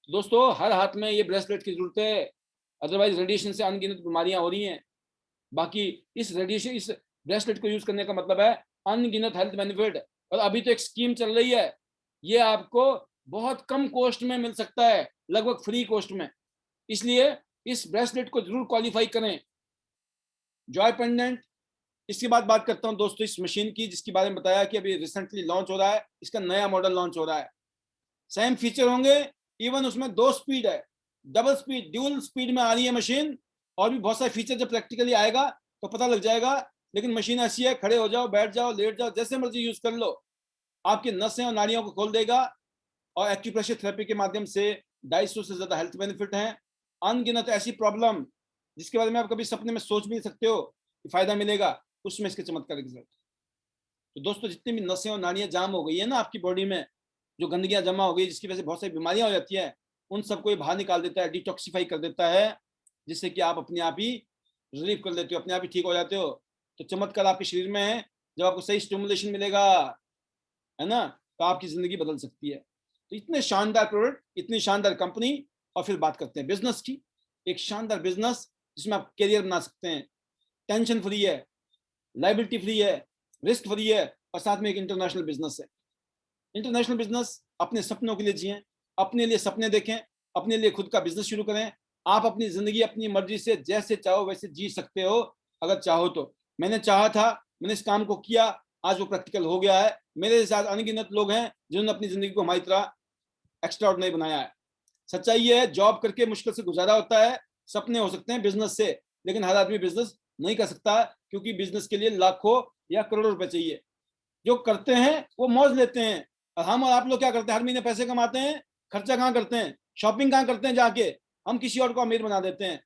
दोस्तों हर हाथ में ये ब्रेसलेट की जरूरत है, अदरवाइज रेडिएशन से अनगिनत बीमारियां हो रही हैं। बाकी इस ब्रेसलेट को यूज करने का मतलब है अनगिनत हेल्थ बेनिफिट। और अभी तो एक स्कीम चल रही है, ये आपको बहुत कम कॉस्ट में मिल सकता है, लगभग फ्री कॉस्ट में। इसलिए इस ब्रेसलेट को जरूर क्वालिफाई करें, जॉय पेंडेंट। इसके बाद बात करता हूं दोस्तों इस मशीन की, जिसके बारे में बताया कि अभी रिसेंटली लॉन्च हो रहा है, इसका नया मॉडल लॉन्च हो रहा है। सेम फीचर होंगे, इवन उसमें 2 स्पीड है, डबल स्पीड, ड्यूल स्पीड में आ रही है मशीन। और भी बहुत सारे फीचर जब प्रैक्टिकली आएगा तो पता लग जाएगा। लेकिन मशीन ऐसी है, खड़े हो जाओ, बैठ जाओ, लेट जाओ, जैसे मर्जी यूज कर लो, आपकी नसें और नाड़ियों को खोल देगा। और एक्यूप्रेशर थेरेपी के माध्यम से 250 से ज्यादा हेल्थ बेनिफिट हैं। अनगिनत ऐसी प्रॉब्लम जिसके बारे में आप कभी सपने में सोच भी नहीं सकते हो कि फायदा मिलेगा, उसमें इसके चमत्कार रिजल्ट। तो दोस्तों जितनी भी नसें और नाड़ियां जाम हो गई है ना आपकी बॉडी में, जो गंदगियां जमा हो गई जिसकी वजह से बहुत सारी बीमारियां हो जाती है, उन सबको ये बाहर निकाल देता है, डिटॉक्सिफाई कर देता है, जिससे कि आप अपने आप ही रिलीव कर लेते हो, अपने आप ही ठीक हो जाते हो। तो चमत्कार आपके शरीर में है। जब आपको सही स्टिमुलेशन मिलेगा, है ना, तो आपकी जिंदगी बदल सकती है। तो इतने शानदार प्रोडक्ट, इतनी शानदार कंपनी। और फिर बात करते हैं बिजनेस की। एक शानदार बिजनेस जिसमें आप करियर बना सकते हैं, टेंशन फ्री है, लाइबिलिटी फ्री है, रिस्क फ्री है, और साथ में एक इंटरनेशनल बिजनेस है। इंटरनेशनल बिजनेस, अपने सपनों के लिए जिएं, अपने लिए सपने देखें, अपने लिए खुद का बिजनेस शुरू करें। आप अपनी जिंदगी अपनी मर्जी से जैसे चाहो वैसे जी सकते हो, अगर चाहो तो। मैंने चाहा था, मैंने इस काम को किया, आज वो प्रैक्टिकल हो गया है। मेरे साथ अनगिनत लोग हैं जिन्होंने अपनी जिंदगी को हमारी तरह एक्स्ट्रा ऑर्डिनरी बनाया है। सच्चाई ये है, जॉब करके मुश्किल से गुजारा होता है, सपने हो सकते हैं बिजनेस से, लेकिन हर आदमी बिजनेस नहीं कर सकता, क्योंकि बिजनेस के लिए लाखों या करोड़ों रुपए चाहिए। जो करते हैं वो मौज लेते हैं, और हम और आप लोग क्या करते हैं, हर महीने पैसे कमाते हैं, खर्चा कहाँ करते हैं, शॉपिंग कहाँ करते हैं जाके, हम किसी और को अमीर बना देते हैं।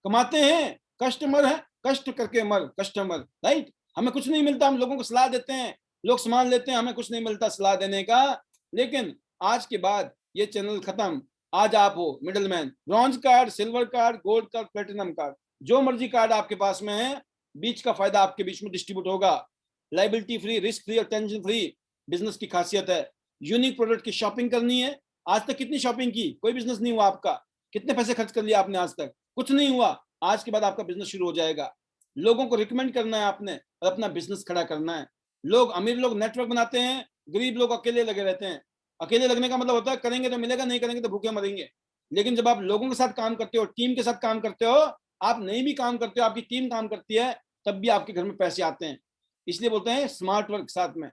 कमाते हैं, कस्टमर है, कष्ट करके मर कस्टमर, राइट। हमें कुछ नहीं मिलता, हम लोगों को सलाह देते हैं, लोग सामान लेते हैं, हमें कुछ नहीं मिलता सलाह देने का। लेकिन आज के बाद ये चैनल खत्म। आज आप हो middleman, bronze card, silver card, gold card, platinum card, जो मर्जी कार्ड आपके पास में है, बीच का फायदा आपके बीच में डिस्ट्रीब्यूट होगा। लाइबिलिटी फ्री, रिस्क फ्री और टेंशन फ्री बिजनेस की खासियत है। यूनिक प्रोडक्ट की शॉपिंग करनी है। आज तक कितनी शॉपिंग की, कोई बिजनेस नहीं हुआ आपका, कितने पैसे खर्च कर लिया आपने आज तक, कुछ नहीं हुआ। आज के बाद आपका बिजनेस शुरू हो जाएगा। लोगों को रिकमेंड करना है आपने और अपना बिजनेस खड़ा करना है। लोग, अमीर लोग नेटवर्क बनाते हैं, गरीब लोग अकेले लगे रहते हैं। अकेले लगने का मतलब होता है करेंगे तो मिलेगा, नहीं करेंगे तो भूखे मरेंगे। लेकिन जब आप लोगों के साथ काम करते हो, टीम के साथ काम करते हो, आप नहीं भी काम करते हो, आपकी टीम काम करती है, तब भी आपके घर में पैसे आते हैं। इसलिए बोलते हैं स्मार्ट वर्क साथ में।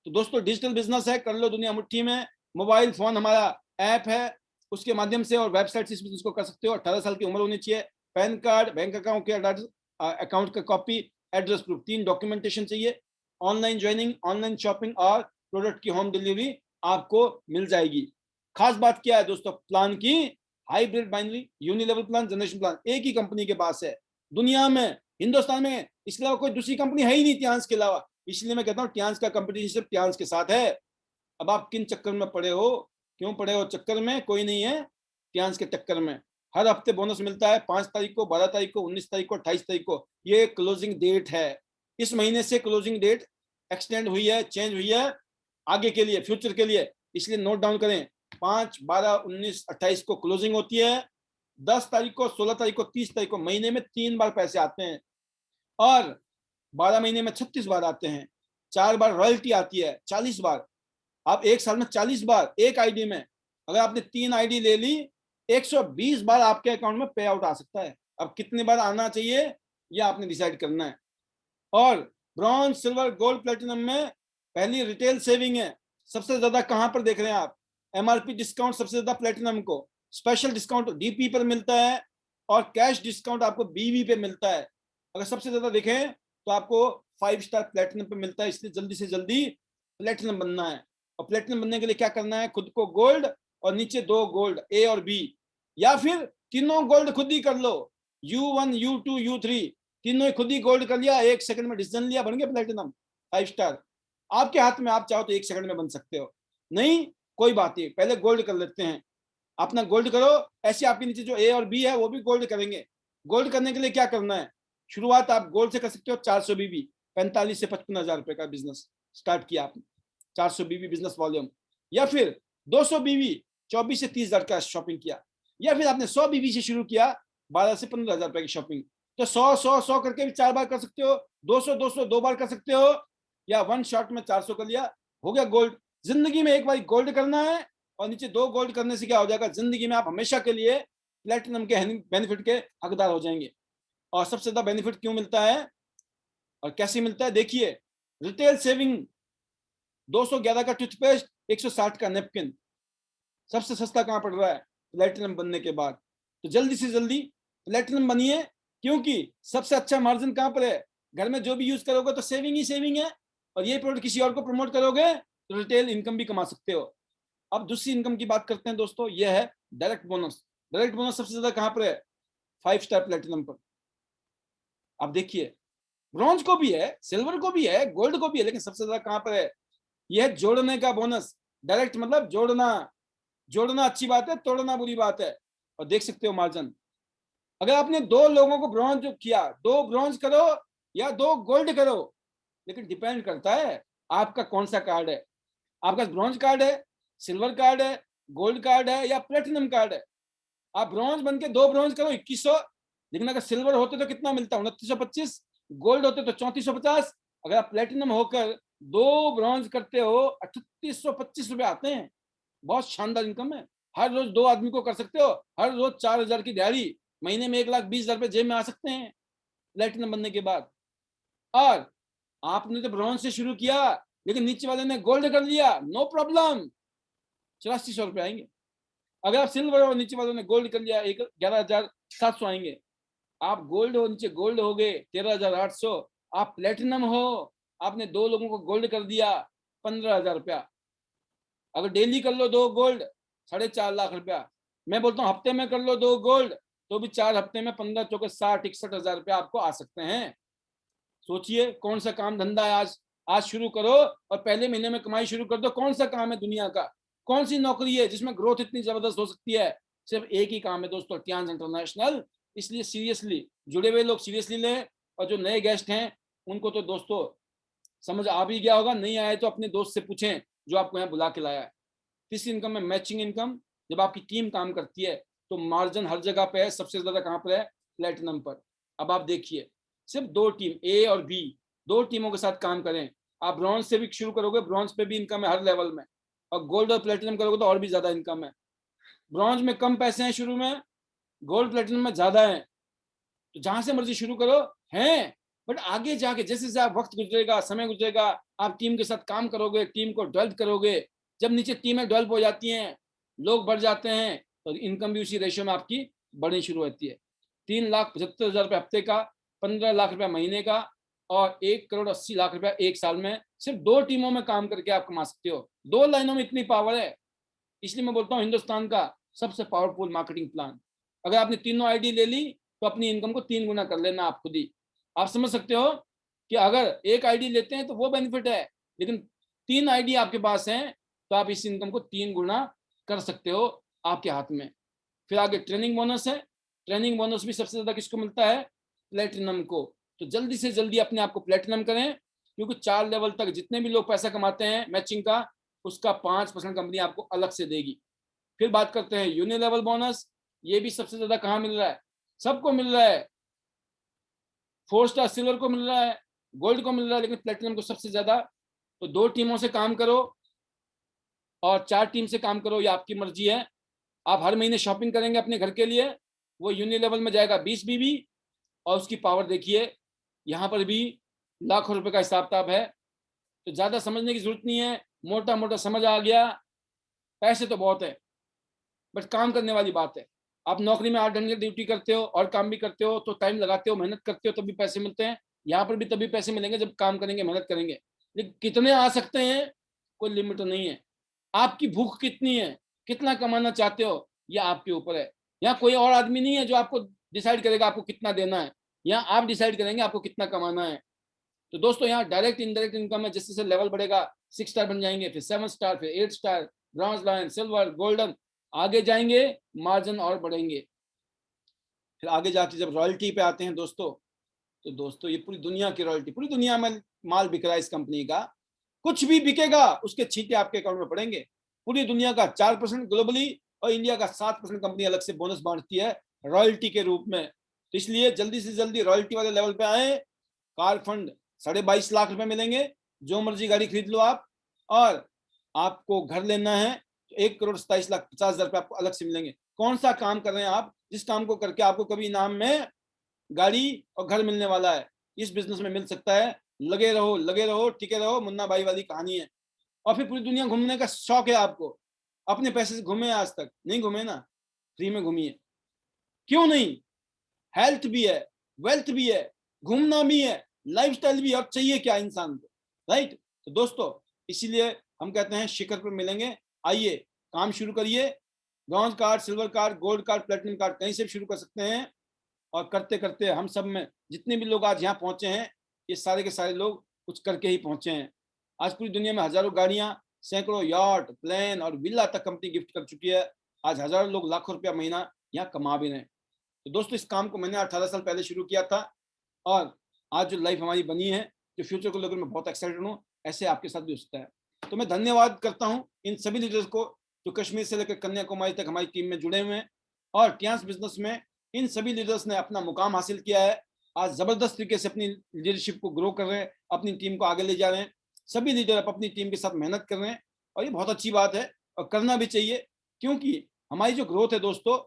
तो दोस्तों डिजिटल बिजनेस है, कर लो दुनिया मुट्ठी में। मोबाइल फोन हमारा ऐप है, उसके माध्यम से और वेबसाइट से इस बिजनेस को कर सकते हो। 18 साल की उम्र होनी चाहिए, पैन कार्ड, बैंक अकाउंट के अकाउंट का कॉपी, एड्रेस प्रूफ, 3 डॉक्यूमेंटेशन चाहिए। ऑनलाइन ज्वाइनिंग, ऑनलाइन शॉपिंग और प्रोडक्ट की होम डिलीवरी आपको मिल जाएगी। खास बात क्या है दोस्तों प्लान की, hybrid binary unilevel plan, generation plan एक ही कंपनी के पास है दुनिया में, हिंदुस्तान में। इसके अलावा कोई दूसरी कंपनी है ही नहीं टियांस के अलावा। इसलिए मैं कहता हूँ टियांस का कंपटीशन सिर्फ टियांस के साथ है। अब आप किन चक्कर में पड़े हो, क्यों पड़े हो चक्कर में, कोई नहीं है टियांस के चक्कर में। हर हफ्ते बोनस मिलता है, 5 तारीख को, 12 तारीख को, 19 तारीख को, 28 तारीख को। ये क्लोजिंग डेट है। इस महीने से क्लोजिंग डेट एक्सटेंड हुई है, चेंज हुई है। आगे के लिए, फ्यूचर के लिए। इसलिए नोट डाउन करें, 5, 12, 19, 28 को क्लोजिंग होती है, 10 तारीख को, 16 तारीख को, 30 तारीख को महीने में 3 बार पैसे आते हैं, और 12 महीने में 36 बार आते हैं, 4 बार रॉयल्टी आती है, 40 बार। आप एक साल में 40 बार एक आईडी में, अगर आपने 3 आईडी ले ली, 120 बार आपके अकाउंट में पे आउट आ सकता है। अब कितने बार आना चाहिए यह आपने डिसाइड करना है। और ब्रॉन्ज, सिल्वर, गोल्ड, प्लेटिनम में पहली रिटेल सेविंग है। सबसे ज्यादा कहां पर देख रहे हैं आप? एमआरपी डिस्काउंट सबसे ज्यादा प्लेटिनम को, स्पेशल डिस्काउंट डीपी पर मिलता है, और कैश डिस्काउंट आपको बीवी पे मिलता है। अगर सबसे ज्यादा देखें तो आपको 5 स्टार प्लेटिनम पे मिलता है। इसलिए जल्दी से जल्दी प्लेटिनम बनना है। और प्लेटिनम बनने के लिए क्या करना है? खुद को गोल्ड और नीचे 2 गोल्ड ए और बी, या फिर तीनों गोल्ड खुद ही कर लो, U1, U2, U3 तीनों ही खुद ही गोल्ड कर लिया, 1 सेकंड में डिसीजन लिया, बन गया प्लेटिनम 5 स्टार। आपके हाथ में, आप चाहो तो 1 सेकंड में बन सकते हो, नहीं कोई बात नहीं, पहले गोल्ड कर लेते हैं। अपना गोल्ड करो, ऐसे आपके नीचे जो ए और बी है वो भी गोल्ड करेंगे। गोल्ड करने के लिए क्या करना है? शुरुआत आप गोल्ड से कर सकते हो। 400 बीबी, 45 से 55 हजार रुपए का बिजनेस स्टार्ट किया आपने, 400 बीबी बिजनेस वॉल्यूम, या फिर 200 बीबी 24 से 30 हजार का शॉपिंग किया, या फिर आपने 100 बीबी से शुरू किया, 12 से 15 हजार रुपए की शॉपिंग। तो 100 करके भी 4 बार कर सकते हो, 200 2 बार कर सकते हो, या वन शॉट में 400 कर लिया, हो गया गोल्ड। जिंदगी में एक बार गोल्ड करना है, और नीचे 2 गोल्ड करने से क्या हो जाएगा? जिंदगी में आप हमेशा के लिए प्लेटिनम के बेनिफिट के हकदार हो जाएंगे। और सबसे ज्यादा बेनिफिट क्यों मिलता है और कैसे मिलता है? देखिए, रिटेल सेविंग 211 का टूथपेस्ट, 160 का नेपकिन, सबसे सस्ता कहां पड़ रहा है? प्लेटिनम बनने के बाद। तो जल्दी से जल्दी प्लेटिनम बनिए, क्योंकि सबसे अच्छा मार्जिन कहां पर है? घर में जो भी यूज करोगे तो सेविंग ही सेविंग है, और ये प्रोडक्ट किसी और को प्रमोट करोगे तो रिटेल इनकम भी कमा सकते हो। अब दूसरी इनकम की बात करते हैं दोस्तों, यह है डायरेक्ट बोनस। डायरेक्ट बोनस सबसे ज्यादा कहां पर है? 5 स्टार प्लेटिनम पर। अब देखिए, ब्रॉन्ज को भी है, सिल्वर को भी है, गोल्ड को भी है, लेकिन सबसे ज्यादा कहां पर है? यह जोड़ने का बोनस। डायरेक्ट मतलब जोड़ना, जोड़ना अच्छी बात है, तोड़ना बुरी बात है। और देख सकते हो मार्जिन, अगर आपने 2 लोगों को ब्रॉन्ज किया, 2 ब्रॉन्ज करो या 2 गोल्ड करो, लेकिन डिपेंड करता है आपका कौन सा कार्ड है। आपका ब्रॉन्ज कार्ड है, सिल्वर कार्ड है, गोल्ड कार्ड है, या प्लेटिनम कार्ड है। आप ब्रॉन्ज बन के 2 ब्रॉन्ज करो 2100, लेकिन अगर सिल्वर होते तो कितना मिलता? 2925। गोल्ड होते तो 3450। अगर आप प्लेटिनम होकर 2 ब्रॉन्ज करते हो, 3825 रुपए आते हैं। बहुत शानदार इनकम है। हर रोज 2 आदमी को कर सकते हो, हर रोज 4000 की दिहाड़ी, महीने में 1,20,000 रुपए जेब में आ सकते हैं प्लेटिनम बनने के बाद। और आपने तो ब्रॉन्ज से शुरू किया, लेकिन नीचे वाले ने गोल्ड कर लिया, नो प्रॉब्लम, 8400 रुपए आएंगे। अगर आप सिल्वर और नीचे वालों ने गोल्ड कर लिया, 11,700 आएंगे। आप गोल्ड हो, नीचे गोल्ड हो गए 13,800। आप प्लेटिनम हो, आपने 2 लोगों को गोल्ड कर दिया, 15,000 रुपया। अगर डेली कर लो 2 गोल्ड, 4.5 लाख रुपया। मैं बोलता हूँ हफ्ते में कर लो 2 गोल्ड, तो भी 4 हफ्ते में 15 चौके 60-61 हजार रुपया आपको आ सकते हैं। सोचिए कौन सा काम धंधा है आज। आज शुरू करो और पहले महीने में कमाई शुरू कर दो। कौन सा काम है दुनिया का, कौन सी नौकरी है जिसमें ग्रोथ इतनी जबरदस्त हो सकती है? सिर्फ एक ही काम है दोस्तों, टियांस इंटरनेशनल। इसलिए सीरियसली जुड़े हुए लोग सीरियसली लें, और जो नए गेस्ट हैं उनको तो दोस्तों समझ आ भी गया होगा, नहीं आए तो अपने दोस्त से पूछें जो आपको यहाँ बुला के लाया है। तीसरी इनकम है मैचिंग इनकम। जब आपकी टीम काम करती है तो मार्जिन हर जगह पे है, सबसे ज्यादा कहाँ पर है? प्लेटिनम पर। अब आप देखिए, सिर्फ 2 टीम ए और बी, 2 टीमों के साथ काम करें। आप ब्रॉन्ज से भी शुरू करोगे, ब्रॉन्ज पे भी इनकम है हर लेवल में, और गोल्ड और प्लेटिनम करोगे तो और भी ज्यादा इनकम है। ब्रॉन्ज में कम पैसे हैं शुरू में, गोल्ड प्लेटिनम में ज्यादा है। तो जहां से मर्जी शुरू करो हैं, बट आगे जाके जैसे जैसे आप वक्त गुजरेगा, समय गुजरेगा, आप टीम के साथ काम करोगे, टीम को डेवलप करोगे, जब नीचे टीमें डेवलप हो जाती हैं, लोग बढ़ जाते हैं, तो इनकम भी उसी रेशियो में आपकी बढ़नी शुरू होती है। 3,75,000 रुपये हफ्ते का, 15 लाख रुपया महीने का, और 1,80,00,000 रुपया एक साल में, सिर्फ 2 टीमों में काम करके आप कमा सकते हो। 2 लाइनों में इतनी पावर है। इसलिए मैं बोलता हूँ हिंदुस्तान का सबसे पावरफुल मार्केटिंग प्लान। अगर आपने तीनों आईडी ले ली तो अपनी इनकम को 3 गुना कर लेना आप खुद ही। आप समझ सकते हो कि अगर एक आईडी लेते हैं तो वो बेनिफिट है, लेकिन 3 आईडी आपके पास हैं तो आप इस इनकम को 3 गुना कर सकते हो आपके हाथ में। फिर आगे ट्रेनिंग बोनस है। ट्रेनिंग बोनस भी सबसे ज्यादा किसको मिलता है? प्लेटिनम को। तो जल्दी से जल्दी अपने आप को प्लेटिनम करें, क्योंकि 4 लेवल तक जितने भी लोग पैसा कमाते हैं मैचिंग का, उसका 5% कंपनी आपको अलग से देगी। फिर बात करते हैं यूनि लेवल बोनस। ये भी सबसे ज्यादा कहाँ मिल रहा है? सबको मिल रहा है। 4 स्टार सिल्वर को मिल रहा है, गोल्ड को मिल रहा है, लेकिन प्लेटिनम को सबसे ज्यादा। तो 2 टीमों से काम करो और 4 टीम से काम करो, ये आपकी मर्जी है। आप हर महीने शॉपिंग करेंगे अपने घर के लिए, वो यूनि लेवल में जाएगा 20 बीबी, और उसकी पावर देखिए, यहाँ पर भी लाखों रुपए का हिसाब किताब है। तो ज्यादा समझने की जरूरत नहीं है, मोटा मोटा समझ आ गया। पैसे तो बहुत है, बट काम करने वाली बात है। आप नौकरी में 8 घंटे ड्यूटी करते हो और काम भी करते हो, तो टाइम लगाते हो, मेहनत करते हो, तभी पैसे मिलते हैं। यहाँ पर भी तभी पैसे मिलेंगे जब काम करेंगे, मेहनत करेंगे। लेकिन कितने आ सकते हैं, कोई लिमिट नहीं है। आपकी भूख कितनी है, कितना कमाना चाहते हो, यह आपके ऊपर है। यहाँ कोई और आदमी नहीं है जो आपको डिसाइड करेगा आपको कितना देना है। यहाँ आप डिसाइड करेंगे आपको कितना कमाना है। तो दोस्तों, यहाँ डायरेक्ट इंडायरेक्ट इनकम है, जैसे जैसे लेवल बढ़ेगा, 6 स्टार बन जाएंगे, फिर 7 स्टार, फिर 8 star, bronze, lion, silver, golden, आगे जाएंगे, मार्जिन और बढ़ेंगे। फिर आगे जाके जब रॉयल्टी पे आते हैं दोस्तों, तो दोस्तों ये पूरी दुनिया की रॉयल्टी, पूरी दुनिया में माल बिक रहा है इस कंपनी का, कुछ भी बिकेगा उसके छींटे आपके अकाउंट में पड़ेंगे। पूरी दुनिया का 4% ग्लोबली और इंडिया का 7% कंपनी अलग से बोनस बांटती है रॉयल्टी के रूप में। तो इसलिए जल्दी से जल्दी रॉयल्टी वाले लेवल पे आए। कार फंड 22.5 लाख रुपए मिलेंगे, जो मर्जी गाड़ी खरीद लो आप। और आपको घर लेना है तो 1,27,50,000 रुपए आपको अलग से मिलेंगे। कौन सा काम कर रहे हैं आप, जिस काम को करके आपको कभी इनाम में गाड़ी और घर मिलने वाला है? इस बिजनेस में मिल सकता है। लगे रहो, टिके रहो, मुन्ना भाई वाली कहानी है। और फिर पूरी दुनिया घूमने का शौक है आपको, अपने पैसे से घूमे? आज तक नहीं घूमे ना, फ्री में घूमिए। क्यों नहीं? हेल्थ भी है, वेल्थ भी है, घूमना भी है, लाइफस्टाइल भी है, अब चाहिए क्या इंसान को, राइट? तो दोस्तों, इसीलिए हम कहते हैं शिखर पर मिलेंगे। आइए काम शुरू करिए। Bronze card, silver card, gold card, platinum card, कहीं से भी शुरू कर सकते हैं। और करते करते हम सब में जितने भी लोग आज यहाँ पहुंचे हैं, ये सारे के सारे लोग कुछ करके ही पहुंचे हैं। आज पूरी दुनिया में हजारों गाड़ियां, सैकड़ों यार्ड, प्लेन और विला तक कंपनी गिफ्ट कर चुकी है। आज हजारों लोग लाखों रुपया महीना यहाँ कमा भी रहे हैं। तो दोस्तों, इस काम को मैंने 18 साल पहले शुरू किया था, और आज जो लाइफ हमारी बनी है, जो फ्यूचर को लेकर मैं बहुत एक्साइटेड हूँ। ऐसे आपके साथ भी हो सकता है। तो मैं धन्यवाद करता हूँ इन सभी लीडर्स को जो कश्मीर से लेकर कन्याकुमारी तक हमारी टीम में जुड़े हुए हैं। और टियांस बिजनेस में इन सभी लीडर्स ने अपना मुकाम हासिल किया है। आज जबरदस्त तरीके से अपनी लीडरशिप को ग्रो कर रहे हैं, अपनी टीम को आगे ले जा रहे हैं। सभी लीडर अपनी टीम के साथ मेहनत कर रहे हैं, और ये बहुत अच्छी बात है, और करना भी चाहिए, क्योंकि हमारी जो ग्रोथ है दोस्तों,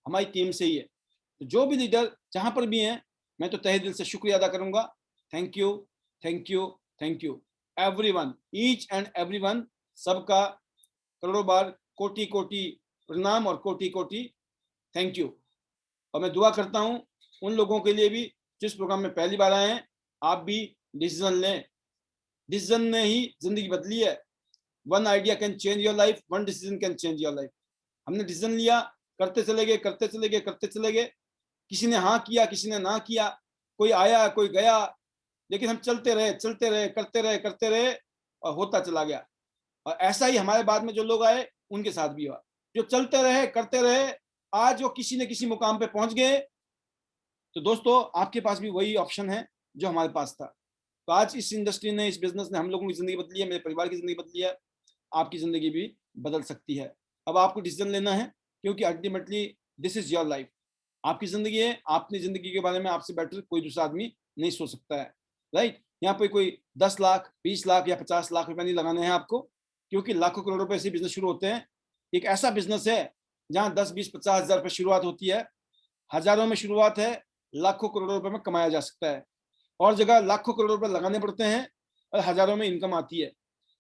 हमारी टीम से ही है। तो जो भी लीडर जहां पर भी हैं, मैं तो तहे दिल से शुक्रिया अदा करूंगा। Thank you, thank you, thank you everyone, each and everyone. सबका करोड़ों बार कोटि कोटि प्रणाम और कोटि कोटि थैंक यू। और मैं दुआ करता हूं उन लोगों के लिए भी जिस प्रोग्राम में पहली बार आए हैं, आप भी डिसीजन लें। डिसीजन ने ही जिंदगी बदली है। One idea can change your life, one decision can change your life. हमने डिसीजन लिया, करते चले गए, करते चले गए, करते चले गए। किसी ने हाँ किया, किसी ने ना किया, कोई आया, कोई गया, लेकिन हम चलते रहे, चलते रहे, करते रहे, करते रहे, और होता चला गया। और ऐसा ही हमारे बाद में जो लोग आए, उनके साथ भी हुआ। जो चलते रहे, करते रहे, आज वो किसी न किसी मुकाम पे पहुंच गए। तो दोस्तों, आपके पास भी वही ऑप्शन है जो हमारे पास था। तो आज इस इंडस्ट्री ने, इस बिजनेस ने हम लोगों की जिंदगी बदली है, मेरे परिवार की जिंदगी बदली है। आपकी जिंदगी भी बदल सकती है। अब आपको डिसीजन लेना है, क्योंकि ultimately this is your life. आपकी जिंदगी है, अपनी जिंदगी के बारे में आपसे बेटर कोई दूसरा आदमी नहीं सोच सकता है, राइट? यहाँ पे कोई 10 लाख, 20 लाख या 50 लाख रुपए नहीं लगाने हैं आपको, क्योंकि लाखों करोड़ रुपए से बिजनेस शुरू होते हैं। एक ऐसा बिजनेस है जहाँ 10, 20, 50 हजार रुपए शुरुआत होती है, हजारों में शुरुआत है, लाखों करोड़ों रुपए में कमाया जा सकता है। और जगह लाखों करोड़ रुपए लगाने पड़ते हैं और हजारों में इनकम आती है।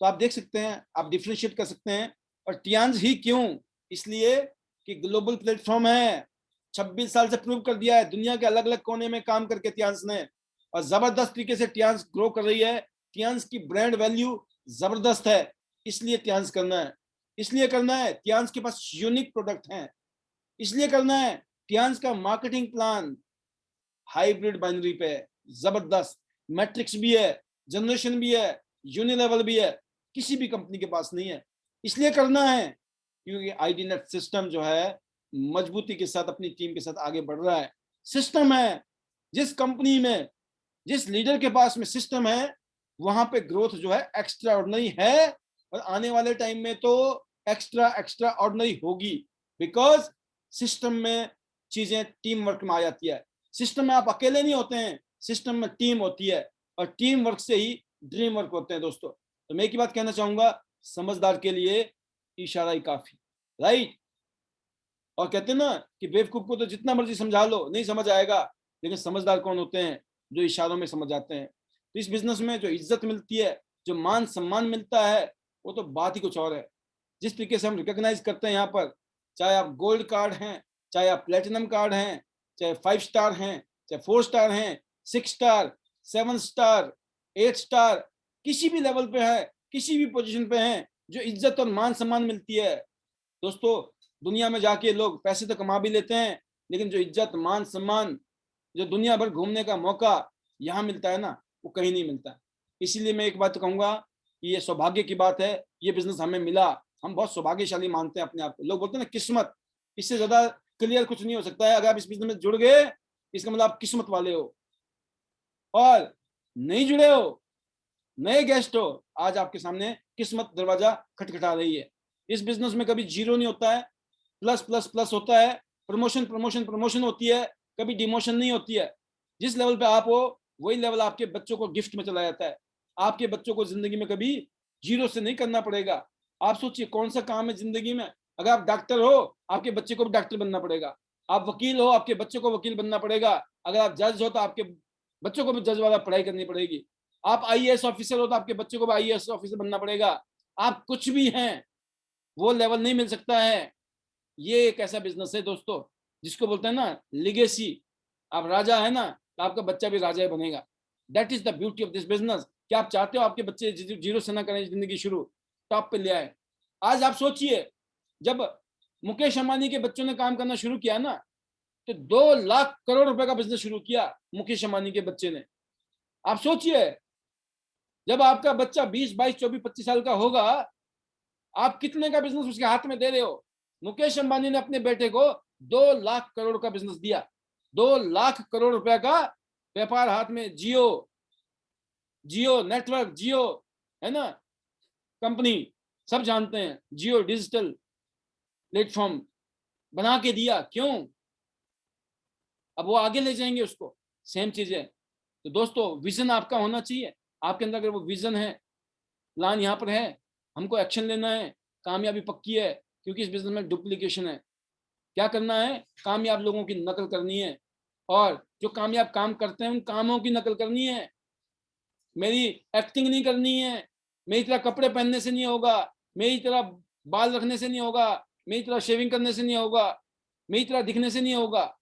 तो आप देख सकते हैं, आप डिफ्रेंशिएट कर सकते हैं। और टियांस ही क्यों? इसलिए कि ग्लोबल प्लेटफॉर्म है। 26 साल से प्रूव कर दिया है, दुनिया के अलग अलग कोने में काम करके टियांस ने, और जबरदस्त तरीके से टियांस ग्रो कर रही है। टियांस की ब्रांड वैल्यू जबरदस्त है, इसलिए टियांस करना है। इसलिए करना है, टियांस के पास यूनिक प्रोडक्ट हैं, इसलिए करना है। टियांस का मार्केटिंग प्लान हाइब्रिड बाइनरी पे है, जबरदस्त मैट्रिक्स भी है, जनरेशन भी है, यूनिलेवल भी है, किसी भी कंपनी के पास नहीं है। इसलिए करना है क्योंकि आईडी नेट सिस्टम जो है मजबूती के साथ अपनी टीम के साथ आगे बढ़ रहा है। सिस्टम है, जिस कंपनी में, जिस लीडर के पास में सिस्टम है, वहां पे ग्रोथ जो है एक्स्ट्रा ऑर्डिनरी है, और आने वाले टाइम में तो एक्स्ट्रा ऑर्डिनरी होगी, बिकॉज सिस्टम में चीजें टीम वर्क में आ जाती है। सिस्टम में आप अकेले नहीं होते हैं, सिस्टम में टीम होती है, और टीम वर्क से ही ड्रीम वर्क होते हैं दोस्तों। तो मैं एक ही बात कहना चाहूंगा, समझदार के लिए इशारा ही काफी, राइट। और कहते हैं ना कि बेवकूफ को तो जितना मर्जी समझा लो नहीं समझ आएगा, लेकिन समझदार कौन होते हैं, जो इशारों में समझ जाते हैं। तो इस बिजनेस में जो इज्जत मिलती है, जो मान सम्मान मिलता है, वो तो बात ही कुछ और है। जिस तरीके से हम रिकॉग्नाइज करते हैं यहाँ पर, चाहे आप गोल्ड कार्ड हैं, चाहे आप प्लेटिनम कार्ड हैं, चाहे 5 स्टार हैं, चाहे 4 स्टार हैं, 6 स्टार, 7 स्टार, 8 स्टार, किसी भी लेवल पे है, किसी भी पोजीशन पे हैं, जो इज्जत और मान सम्मान मिलती है दोस्तों। दुनिया में जाके लोग पैसे तो कमा भी लेते हैं, लेकिन जो इज्जत मान सम्मान, जो दुनिया भर घूमने का मौका यहाँ मिलता है ना, वो कहीं नहीं मिलता। इसीलिए मैं एक बात तो कहूंगा कि ये सौभाग्य की बात है, ये बिजनेस हमें मिला, हम बहुत सौभाग्यशाली मानते हैं अपने आप को। लोग बोलते हैं ना किस्मत, इससे ज्यादा क्लियर कुछ नहीं हो सकता है। अगर आप इस बिजनेस में जुड़ गए, इसका मतलब आप किस्मत वाले हो। और नहीं जुड़े हो, नए गेस्ट हो, आज आपके सामने किस्मत दरवाजा खटखटा रही है। इस बिजनेस में कभी जीरो नहीं होता है, प्लस प्लस प्लस होता है, प्रमोशन प्रमोशन प्रमोशन होती है, कभी डिमोशन नहीं होती है। जिस लेवल पे आप हो, वही लेवल आपके बच्चों को गिफ्ट में चला जाता है। आपके बच्चों को जिंदगी में कभी जीरो से नहीं करना पड़ेगा। आप सोचिए कौन सा काम है जिंदगी में, अगर आप डॉक्टर हो, आपके बच्चे को भी डॉक्टर बनना पड़ेगा। आप वकील हो, आपके बच्चे को वकील बनना पड़ेगा। अगर आप जज हो, तो आपके बच्चों को भी जज वाला पढ़ाई करनी पड़ेगी। आप आईएएस ऑफिसर हो, तो आपके बच्चे को भी आईएएस ऑफिसर बनना पड़ेगा। आप कुछ भी हैं, वो लेवल नहीं मिल सकता है। ये एक ऐसा बिजनेस है दोस्तों, जिसको बोलते हैं ना लिगेसी। आप राजा है ना, तो आपका बच्चा भी राजा ही बनेगा। That is the beauty of this business. क्या आप चाहते हो आपके बच्चे जीरो से ना करें जिंदगी शुरू, टॉप पे ले आए। आज आप सोचिए, जब मुकेश अंबानी के बच्चों ने काम करना शुरू किया ना, तो 2 लाख करोड़ रुपए का बिजनेस शुरू किया मुकेश अंबानी के बच्चे ने। आप सोचिए, जब आपका बच्चा 20, 22, 24, 25 साल का होगा, आप कितने का बिजनेस उसके हाथ में दे रहे हो। मुकेश अंबानी ने अपने बेटे को 2 लाख करोड़ का बिजनेस दिया, 2 लाख करोड़ रुपए का व्यापार हाथ में। जियो, जियो नेटवर्क, जियो है ना कंपनी, सब जानते हैं, जियो डिजिटल प्लेटफॉर्म बना के दिया। क्यों? अब वो आगे ले जाएंगे उसको, सेम चीज है। तो दोस्तों, विजन आपका होना चाहिए। आपके अंदर अगर वो विजन है, प्लान यहाँ पर है, हमको एक्शन लेना है, कामयाबी पक्की है, क्योंकि इस बिजनेस में डुप्लीकेशन है। क्या करना है? कामयाब लोगों की नकल करनी है, और जो कामयाब काम करते हैं उन कामों की नकल करनी है। मेरी एक्टिंग नहीं करनी है, मेरी तरह कपड़े पहनने से नहीं होगा, मेरी तरह बाल रखने से नहीं होगा, मेरी तरह शेविंग करने से नहीं होगा, मेरी तरह दिखने से नहीं होगा।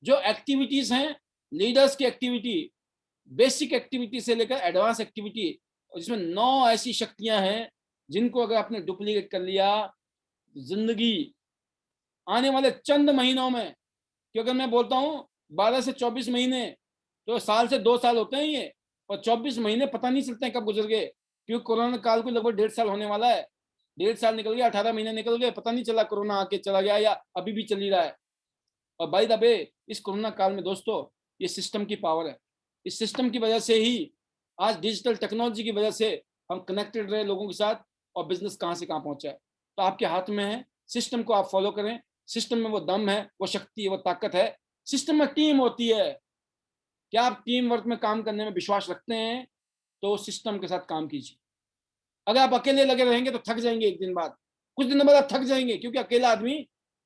जो एक्टिविटीज हैं, लीडर्स की एक्टिविटी, बेसिक एक्टिविटी से लेकर एडवांस एक्टिविटी, जिसमें 9 ऐसी शक्तियां हैं जिनको अगर आपने डुप्लीकेट कर लिया, जिंदगी आने वाले चंद महीनों में, क्योंकि मैं बोलता हूं 12 से 24 महीने, तो साल से 2 साल होते हैं ये, और 24 महीने पता नहीं चलते हैं कब गुजर गए, क्योंकि कोरोना काल को लगभग 1.5 साल होने वाला है। 1.5 साल निकल गया, 18 महीने निकल गए, पता नहीं चला कोरोना आके चला गया या अभी भी चल ही रहा है। और बाय द वे, इस कोरोना काल में दोस्तों, ये सिस्टम की पावर है। इस सिस्टम की वजह से ही, आज डिजिटल टेक्नोलॉजी की वजह से हम कनेक्टेड रहे लोगों के साथ, और बिजनेस कहाँ से कहाँ पहुंचा है। तो आपके हाथ में है, सिस्टम को आप फॉलो करें। सिस्टम में वो दम है, वो शक्ति है, वो ताकत है। सिस्टम में टीम होती है। क्या आप टीम वर्क में काम करने में विश्वास रखते हैं? तो सिस्टम के साथ काम कीजिए। अगर आप अकेले लगे रहेंगे तो थक जाएंगे, एक दिन बाद, कुछ दिनों बाद आप थक जाएंगे, क्योंकि अकेला आदमी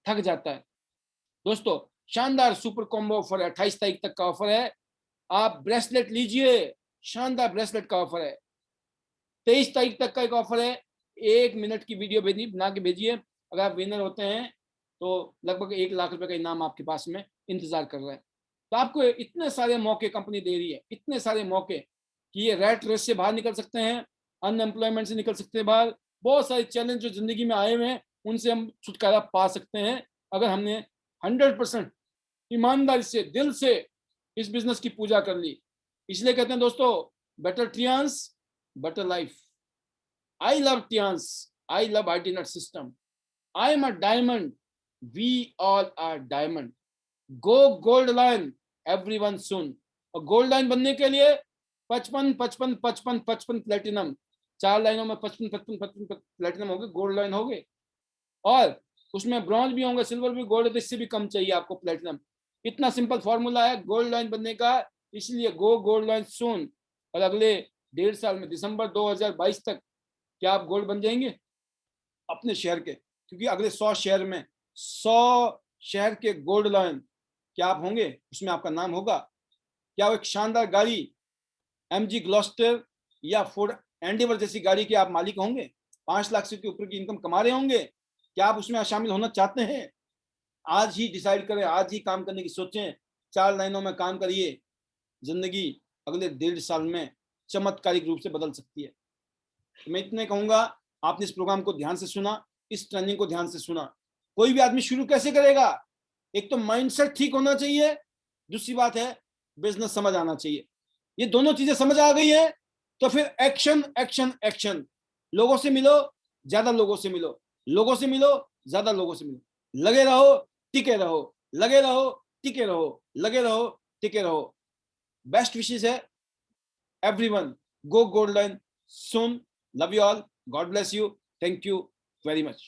थक जाता है। दोस्तों, शानदार सुपर कॉम्बो ऑफर है, 28 तारीख तक का ऑफर है। आप ब्रेसलेट लीजिए, शानदार ब्रेसलेट का ऑफर है। 23 तारीख तक का एक ऑफर है, 1 मिनट की वीडियो भेजी, बना के भेजिए। अगर आप विनर होते हैं तो लगभग 1 लाख रुपए का इनाम आपके पास में इंतजार कर रहा है। तो आपको इतने सारे मौके कंपनी दे रही है, इतने सारे मौके, कि ये रैट रेस से बाहर निकल सकते हैं, अनएम्प्लॉयमेंट से निकल सकते हैं बाहर। बहुत सारे चैलेंज जो जिंदगी में आए हुए हैं, उनसे हम छुटकारा पा सकते हैं, अगर हमने 100% ईमानदारी से, दिल से इस बिजनेस की पूजा कर ली। इसलिए कहते हैं दोस्तों, better ट्रियांस, better life. I love Tians. I love ITNet system. I am a diamond. We all are diamond. Go gold line. Everyone soon. और गोल्ड लाइन बनने के लिए 55 55 55 55 प्लेटिनम 4 लाइनों में 55 प्लेटिनम हो गए, गोल्ड लाइन हो गए, और उसमें ब्रॉन्ज भी होंगे, सिल्वर भी, गोल्ड, इससे भी कम चाहिए आपको प्लेटिनम। इतना सिंपल फॉर्मूला है गोल्ड लाइन बनने का। इसलिए गो गोल्ड लाइन सून। और अगले 1.5 साल में, दिसंबर 2022 तक, क्या आप गोल्ड बन जाएंगे अपने शहर के? क्योंकि अगले 100 शहर में 100 शहर के गोल्ड लाइन क्या आप होंगे, उसमें आपका नाम होगा। क्या वो एक शानदार गाड़ी MG ग्लॉस्टर या फोर्ड एंडेवर जैसी गाड़ी के आप मालिक होंगे? 5 लाख से ऊपर की इनकम कमा रहे होंगे? क्या आप उसमें शामिल होना चाहते हैं? आज ही डिसाइड करें, आज ही काम करने की सोचें। 4 लाइनों में काम करिए, जिंदगी अगले 1.5 साल में चमत्कारिक रूप से बदल सकती है। मैं इतने कहूंगा, आपने इस प्रोग्राम को ध्यान से सुना, इस ट्रेनिंग को ध्यान से सुना। कोई भी आदमी शुरू कैसे करेगा? एक तो माइंडसेट ठीक होना चाहिए, दूसरी बात है बिजनेस समझ आना चाहिए। ये दोनों चीजें समझ आ गई है तो फिर एक्शन एक्शन एक्शन। लोगों से मिलो, ज्यादा लोगों से मिलो, लोगों से मिलो, ज्यादा लोगों से मिलो। लगे रहो, टिके रहो, लगे रहो, टिके रहो, लगे रहो, टिके रहो। बेस्ट विशेष है everyone. Go gold line soon. Love you all. God bless you. Thank you very much.